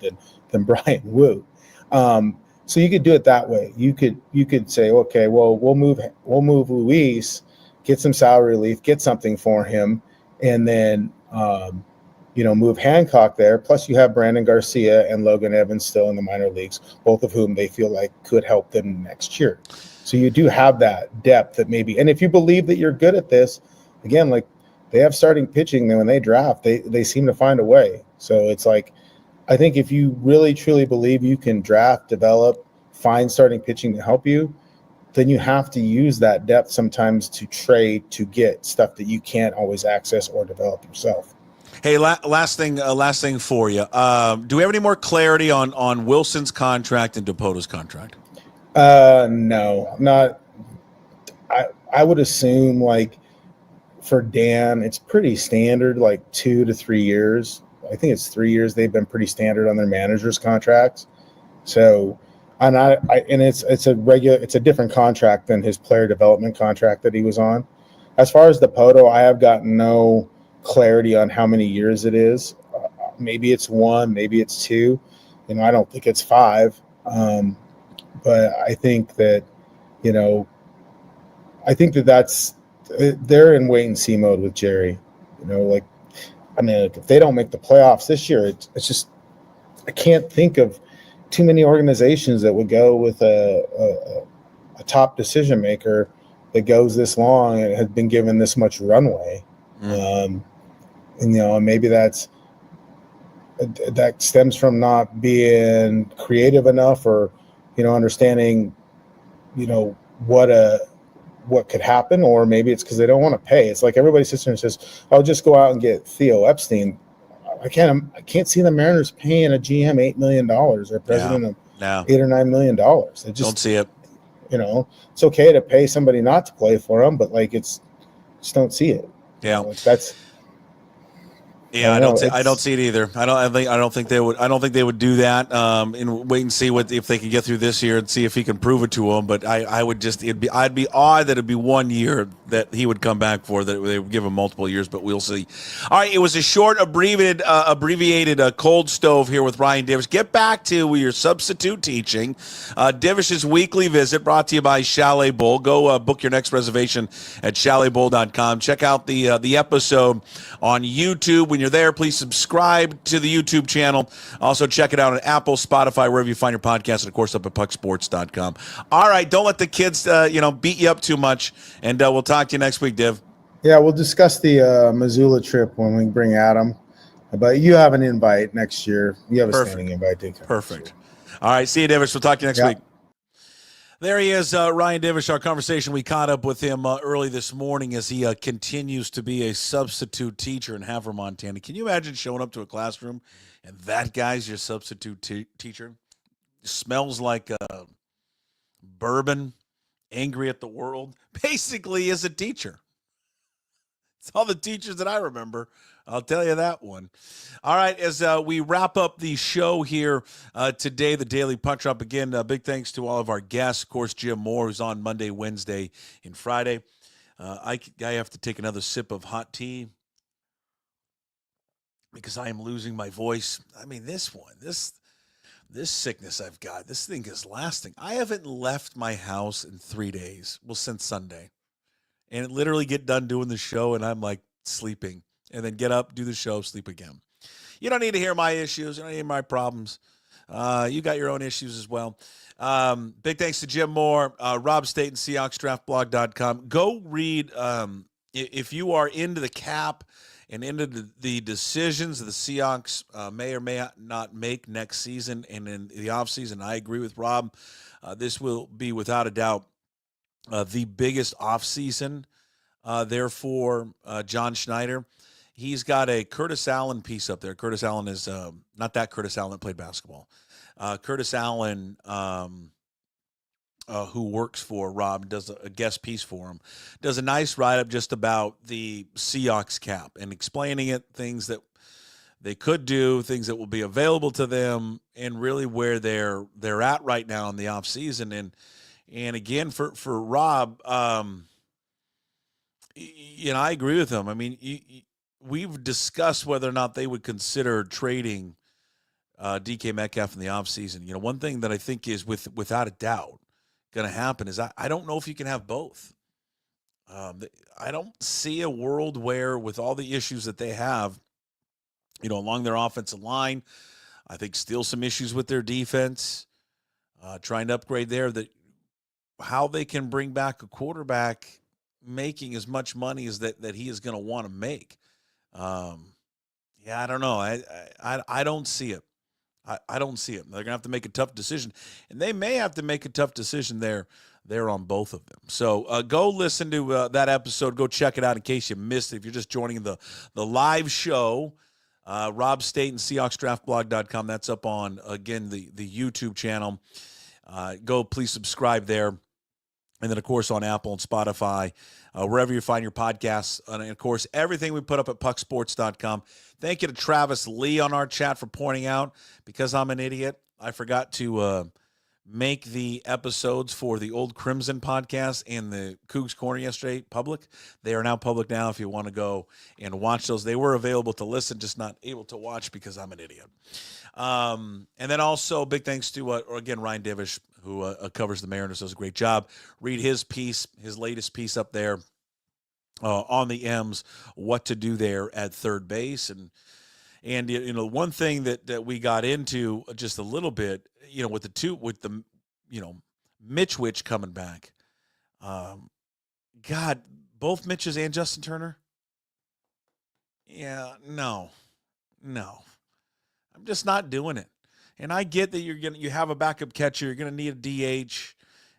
than Brian Wu. So you could do it that way. You could say, okay, well, we'll move Luis, get some salary relief, get something for him, and then move Hancock there. Plus, you have Brandon Garcia and Logan Evans still in the minor leagues, both of whom they feel like could help them next year. So you do have that depth that maybe, and if you believe that you're good at this, again, like they have starting pitching, then when they draft, they seem to find a way. So it's like, I think if you really truly believe you can draft, develop, find starting pitching to help you, then you have to use that depth sometimes to trade to get stuff that you can't always access or develop yourself. Hey, last thing for you. Do we have any more clarity on Wilson's contract and DePoto's contract? No, not. I would assume like for Dan, it's pretty standard, like 2 to 3 years. I think it's 3 years. They've been pretty standard on their managers' contracts. So, and it's a different contract than his player development contract that he was on. As far as DePoto, I have gotten no clarity on how many years it is. Maybe it's 1, maybe it's 2. I don't think it's 5. But I think that, that's they're in wait and see mode with Jerry. If they don't make the playoffs this year, it's just I can't think of too many organizations that would go with a top decision maker that goes this long and has been given this much runway. And maybe that stems from not being creative enough, or understanding what could happen, or maybe it's because they don't want to pay. It's like everybody sits there and says, "I'll just go out and get Theo Epstein." I can't see the Mariners paying a GM $8 million or a president of $8 or $9 million. They just don't see it. It's okay to pay somebody not to play for them, but like just don't see it. Yeah, that's. Yeah, I don't see it either. I don't think they would do that. And wait and see if they can get through this year and see if he can prove it to them. But I'd be odd that it'd be 1 year that he would come back for, that they would give him multiple years, but we'll see. All right, it was a short, abbreviated cold stove here with Ryan Divish. Get back to your substitute teaching. Divish's weekly visit brought to you by Chalet Bowl. Go book your next reservation at chaletbowl.com. Check out the episode on YouTube. When you're there, please subscribe to the YouTube channel. Also, check it out on Apple, Spotify, wherever you find your podcast, and of course up at pucksports.com. All right, don't let the kids beat you up too much, and we'll talk to you next week, Div. Yeah, we'll discuss the Missoula trip when we bring Adam. But you have an invite next year. You have a standing invite. Perfect. All right, see you, Divish. We'll talk to you next week. There he is, Ryan Divish. Our conversation, we caught up with him early this morning as he continues to be a substitute teacher in Havre, Montana. Can you imagine showing up to a classroom and that guy's your substitute teacher? Smells like bourbon, angry at the world. Basically is a teacher. It's all the teachers that I remember. I'll tell you that one. All right, as we wrap up the show here today, the Daily Punch Up. Again, big thanks to all of our guests. Of course, Jim Moore, who's on Monday, Wednesday, and Friday. I have to take another sip of hot tea because I am losing my voice. I mean, this sickness I've got, this thing is lasting. I haven't left my house in 3 days. Well, since Sunday. And literally get done doing the show, and I'm like sleeping. And then get up, do the show, sleep again. You don't need to hear my issues. You don't need to hear my problems. You got your own issues as well. Big thanks to Jim Moore, Rob Staton, SeahawksDraftBlog.com. Go read, if you are into the cap and into the decisions the Seahawks may or may not make next season and in the offseason. I agree with Rob. This will be, without a doubt, the biggest offseason there for John Schneider. He's got a Curtis Allen piece up there. Curtis Allen is not that Curtis Allen that played basketball. Curtis Allen, who works for Rob, does a guest piece for him, does a nice write-up just about the Seahawks cap and explaining it, things that they could do, things that will be available to them, and really where they're at right now in the offseason. And again, for Rob, I agree with him. I mean, we've discussed whether or not they would consider trading DK Metcalf in the offseason. One thing that I think is without a doubt going to happen is I don't know if you can have both. I don't see a world where, with all the issues that they have, along their offensive line, I think still some issues with their defense, trying to upgrade there, that how they can bring back a quarterback making as much money as that he is going to want to make. I don't know. I don't see it. I don't see it. They're going to have to make a tough decision, and they may have to make a tough decision there on both of them. So go listen to that episode. Go check it out in case you missed it. If you're just joining the live show, Rob Staton, SeahawksDraftBlog.com. That's up on, again, the YouTube channel. Go please subscribe there. And then, of course, on Apple and Spotify, wherever you find your podcasts. And, of course, everything we put up at pucksports.com. Thank you to Travis Lee on our chat for pointing out, because I'm an idiot, I forgot to make the episodes for the Old Crimson podcast and the Cougs Corner yesterday public. They are now public now if you want to go and watch those. They were available to listen, just not able to watch because I'm an idiot. And then also big thanks to, again, Ryan Divish, who covers the Mariners, does a great job. Read his piece, his latest piece up there on the M's, what to do there at third base. And one thing that we got into just a little bit, with the Mitchwich coming back. God, both Mitches and Justin Turner. Yeah, no. I'm just not doing it. And I get that you have a backup catcher, you're gonna need a DH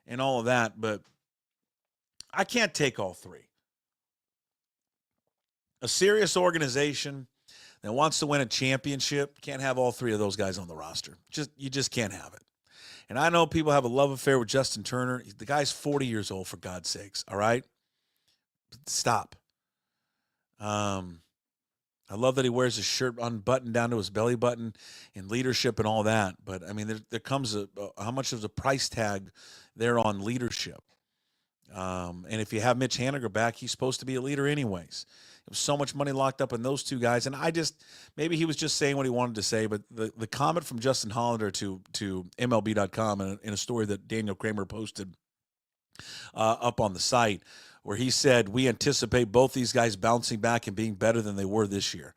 and all of that, but I can't take all three. A serious organization that wants to win a championship can't have all three of those guys on the roster. You just can't have it. And I know people have a love affair with Justin Turner. The guy's 40 years old, for God's sakes, all right? Stop. I love that he wears his shirt unbuttoned down to his belly button in leadership and all that. But, I mean, there comes how much is a price tag there on leadership. And if you have Mitch Haniger back, he's supposed to be a leader anyways. There was so much money locked up in those two guys. And maybe he was just saying what he wanted to say, but the comment from Justin Hollander to MLB.com in a story that Daniel Kramer posted up on the site, where he said, we anticipate both these guys bouncing back and being better than they were this year.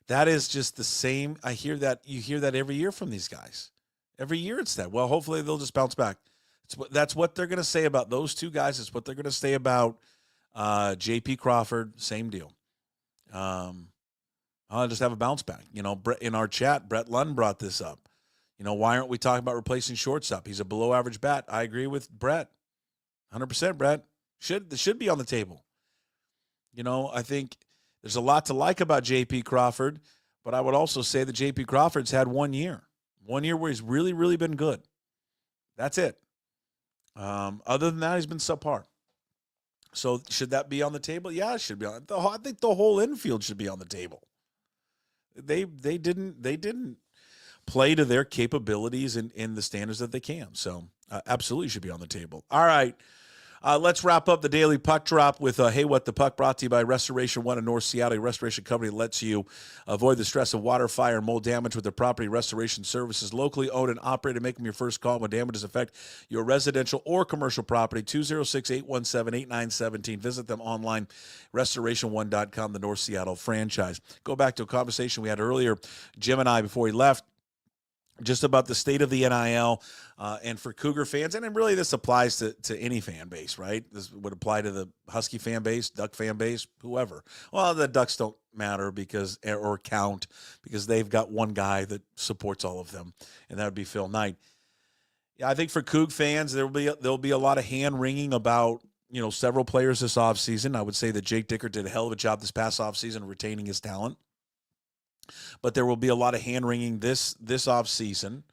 That is just the same. I hear that. You hear that every year from these guys. Every year it's that. Well, hopefully they'll just bounce back. That's what they're going to say about those two guys. It's what they're going to say about J.P. Crawford. Same deal. I'll just have a bounce back. In our chat, Brett Lund brought this up. Why aren't we talking about replacing shortstop? He's a below average bat. I agree with Brett. 100%, Brett. This should be on the table. I think there's a lot to like about J.P. Crawford, but I would also say that J.P. Crawford's had 1 year. 1 year where he's really, really been good. That's it. Other than that, he's been subpar. So should that be on the table? Yeah, it should be on. I think the whole infield should be on the table. They didn't play to their capabilities in the standards that they can. So absolutely should be on the table. All right. Let's wrap up the Daily Puck Drop with Hey What the Puck, brought to you by Restoration One in North Seattle. A restoration company that lets you avoid the stress of water, fire, and mold damage with their property restoration services. Locally owned and operated. Make them your first call when damages affect your residential or commercial property. 206-817-8917. Visit them online, restoration1.com, the North Seattle franchise. Go back to a conversation we had earlier, Jim and I, before he left, just about the state of the NIL, and for Cougar fans, and really this applies to any fan base, right? This would apply to the Husky fan base, Duck fan base, whoever. Well, the Ducks don't matter or count because they've got one guy that supports all of them, and that would be Phil Knight. Yeah, I think for Coug fans, there'll be a lot of hand wringing about several players this offseason. I would say that Jake Dicker did a hell of a job this past offseason retaining his talent. But there will be a lot of hand-wringing this offseason,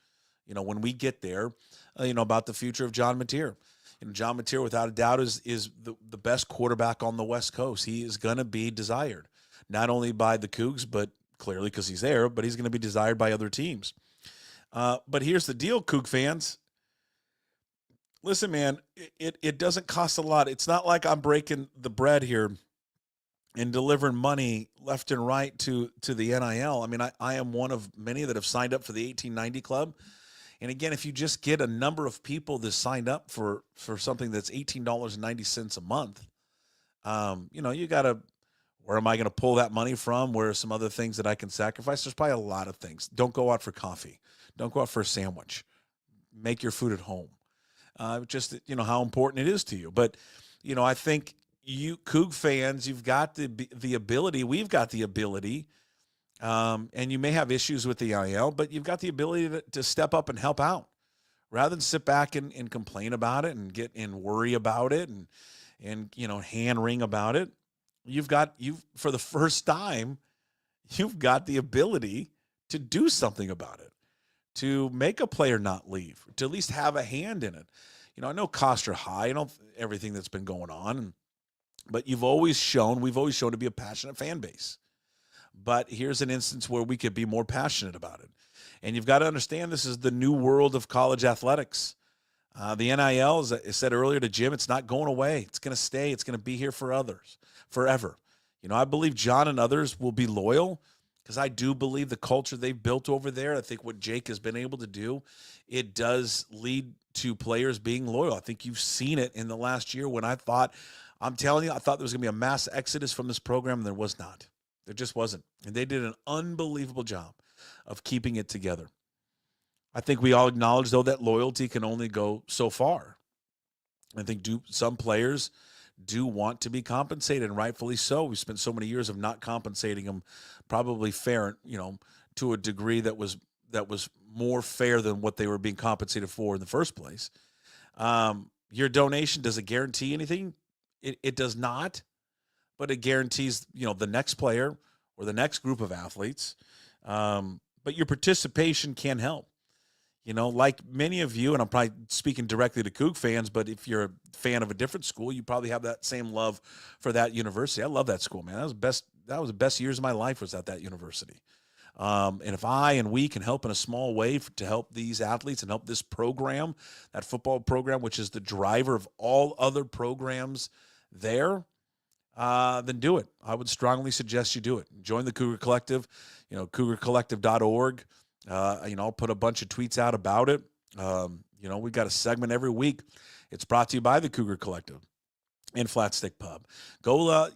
when we get there, about the future of John Mateer. John Mateer, without a doubt, is the best quarterback on the West Coast. He is going to be desired, not only by the Cougs, but clearly because he's there, but he's going to be desired by other teams. But here's the deal, Coug fans. Listen, man, it doesn't cost a lot. It's not like I'm breaking the bread here and delivering money left and right to the NIL. I mean, I am one of many that have signed up for the 1890 Club. And again, if you just get a number of people that signed up for something that's $18.90 a month, you got to, where am I going to pull that money from? Where are some other things that I can sacrifice? There's probably a lot of things. Don't go out for coffee. Don't go out for a sandwich. Make your food at home. Just, how important it is to you. But, I think, you Coug fans, you've got the ability. We've got the ability, and you may have issues with the NIL, but you've got the ability to step up and help out, rather than sit back and complain about it and worry about it and hand wring about it. You've for the first time, you've got the ability to do something about it, to make a player not leave, to at least have a hand in it. I know costs are high, everything that's been going on. But we've always shown to be a passionate fan base. But here's an instance where we could be more passionate about it. And you've got to understand, this is the new world of college athletics. The NIL, as I said earlier to Jim, it's not going away. It's going to stay. It's going to be here for others forever. I believe John and others will be loyal because I do believe the culture they've built over there, I think what Jake has been able to do, it does lead to players being loyal. I think you've seen it in the last year when I'm telling you, I thought there was going to be a mass exodus from this program, and there was not. There just wasn't. And they did an unbelievable job of keeping it together. I think we all acknowledge, though, that loyalty can only go so far. I think some players do want to be compensated, and rightfully so. We spent so many years of not compensating them, probably fair, to a degree that was more fair than what they were being compensated for in the first place. Your donation, does it guarantee anything? It does not, but it guarantees, the next player or the next group of athletes. But your participation can help. Like many of you, and I'm probably speaking directly to Coug fans, but if you're a fan of a different school, you probably have that same love for that university. I love that school, man. That was the best years of my life was at that university. And if we can help in a small way to help these athletes and help this program, that football program, which is the driver of all other programs there, then do it. I would strongly suggest you do it. Join the Cougar Collective, cougarcollective.org. I'll put a bunch of tweets out about it. We've got a segment every week. It's brought to you by the Cougar Collective and Flat Stick Pub. Go,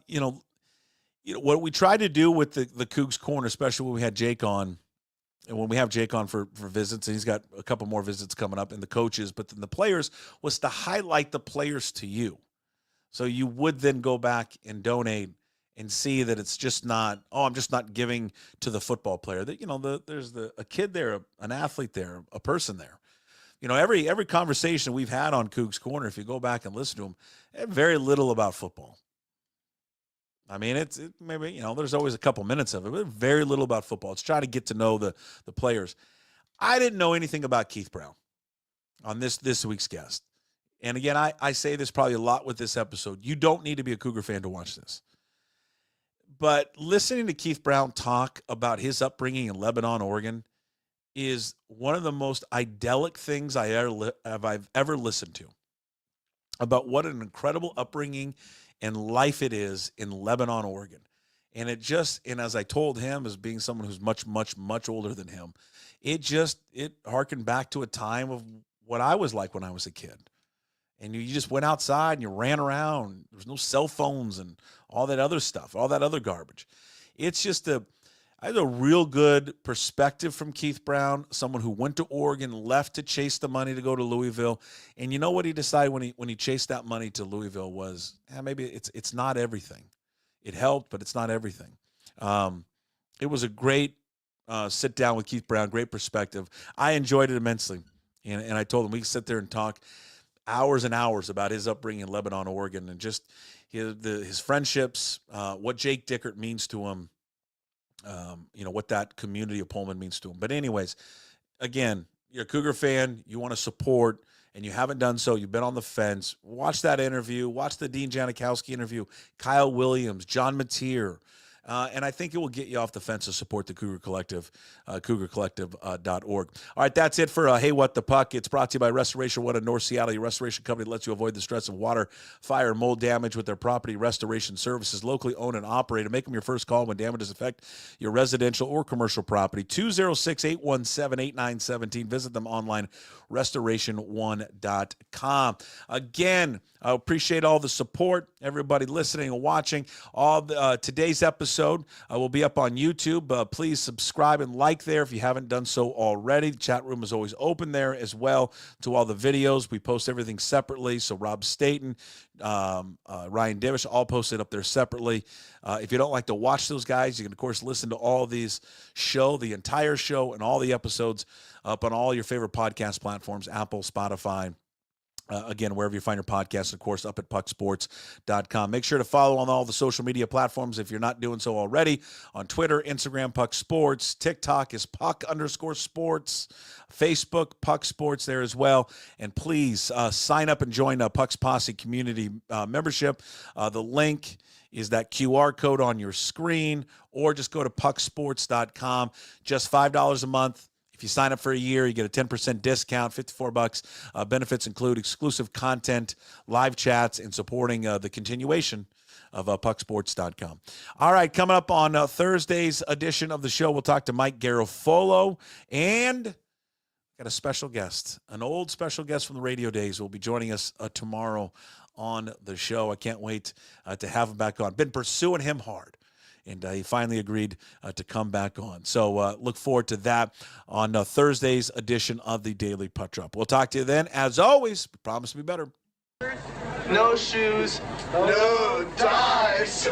what we try to do with the Cougs Corner, especially when we had Jake on, and when we have Jake on for visits, and he's got a couple more visits coming up, and the coaches, but then the players, was to highlight the players to you. So you would then go back and donate and see that it's just not, I'm just not giving to the football player. That there's a kid there, an athlete there, a person there. Every conversation we've had on Cougs Corner, if you go back and listen to them, very little about football. I mean, maybe, there's always a couple minutes of it, but very little about football. It's trying to get to know the players. I didn't know anything about Keith Brown on this week's guest. And again, I say this probably a lot with this episode. You don't need to be a Cougar fan to watch this. But listening to Keith Brown talk about his upbringing in Lebanon, Oregon, is one of the most idyllic things I've ever listened to, about what an incredible upbringing and life it is in Lebanon, Oregon. And and as I told him, as being someone who's much, much, much older than him, it harkened back to a time of what I was like when I was a kid. And you just went outside and you ran around. There was no cell phones and all that other stuff, all that other garbage. It's just I had a real good perspective from Keith Brown, someone who went to Oregon, left to chase the money to go to Louisville. And you know what he decided when he chased that money to Louisville was, maybe it's not everything. It helped, but it's not everything. It was a great sit down with Keith Brown, great perspective. I enjoyed it immensely. And I told him we could sit there and talk hours and hours about his upbringing in Lebanon, Oregon, and just his friendships, what Jake Dickert means to him, what that community of Pullman means to him. But anyways, again, you're a Cougar fan, you want to support, and you haven't done so, you've been on the fence, watch that interview, watch the Dean Janikowski interview, Kyle Williams, John Mateer, and I think it will get you off the fence to support the Cougar Collective, cougarcollective.org. All right, that's it for Hey, What the Puck. It's brought to you by Restoration One in North Seattle, your restoration company that lets you avoid the stress of water, fire, and mold damage with their property restoration services, locally owned and operated. Make them your first call when damages affect your residential or commercial property. 206-817-8917. Visit them online, restoration1.com. Again, I appreciate all the support, everybody listening and watching. Today's episode will be up on YouTube. Please subscribe and like there if you haven't done so already. The chat room is always open there as well to all the videos. We post everything separately. So Rob Staton, Ryan Divish, all posted up there separately. If you don't like to watch those guys, you can, of course, listen to all these the entire show and all the episodes up on all your favorite podcast platforms, Apple, Spotify, again, wherever you find your podcasts, of course, up at pucksports.com. Make sure to follow on all the social media platforms if you're not doing so already. On Twitter, Instagram, Puck Sports. TikTok is Puck_sports. Facebook, Puck Sports there as well. And please sign up and join Puck's Posse community membership. The link is that QR code on your screen, or just go to pucksports.com. Just $5 a month. If you sign up for a year, you get a 10% discount, $54. Benefits include exclusive content, live chats, and supporting the continuation of pucksports.com. All right, coming up on Thursday's edition of the show, we'll talk to Mike Garofolo, and got a special guest, an old special guest from the radio days, will be joining us tomorrow on the show. I can't wait to have him back on. Been pursuing him hard. And he finally agreed to come back on. So look forward to that on Thursday's edition of the Daily Puck Drop. We'll talk to you then. As always, promise to be better. No shoes, no dice.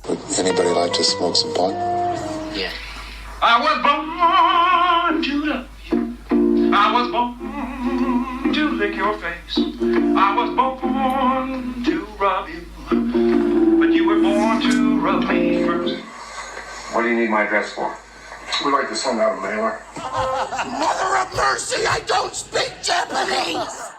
Would anybody like to smoke some pot? Yeah. I was born to love you. I was born to lick your face. I was born to rob you. But you were born to rub me first. What do you need my address for? We'd like to send out a mailer. Mother of mercy, I don't speak Japanese!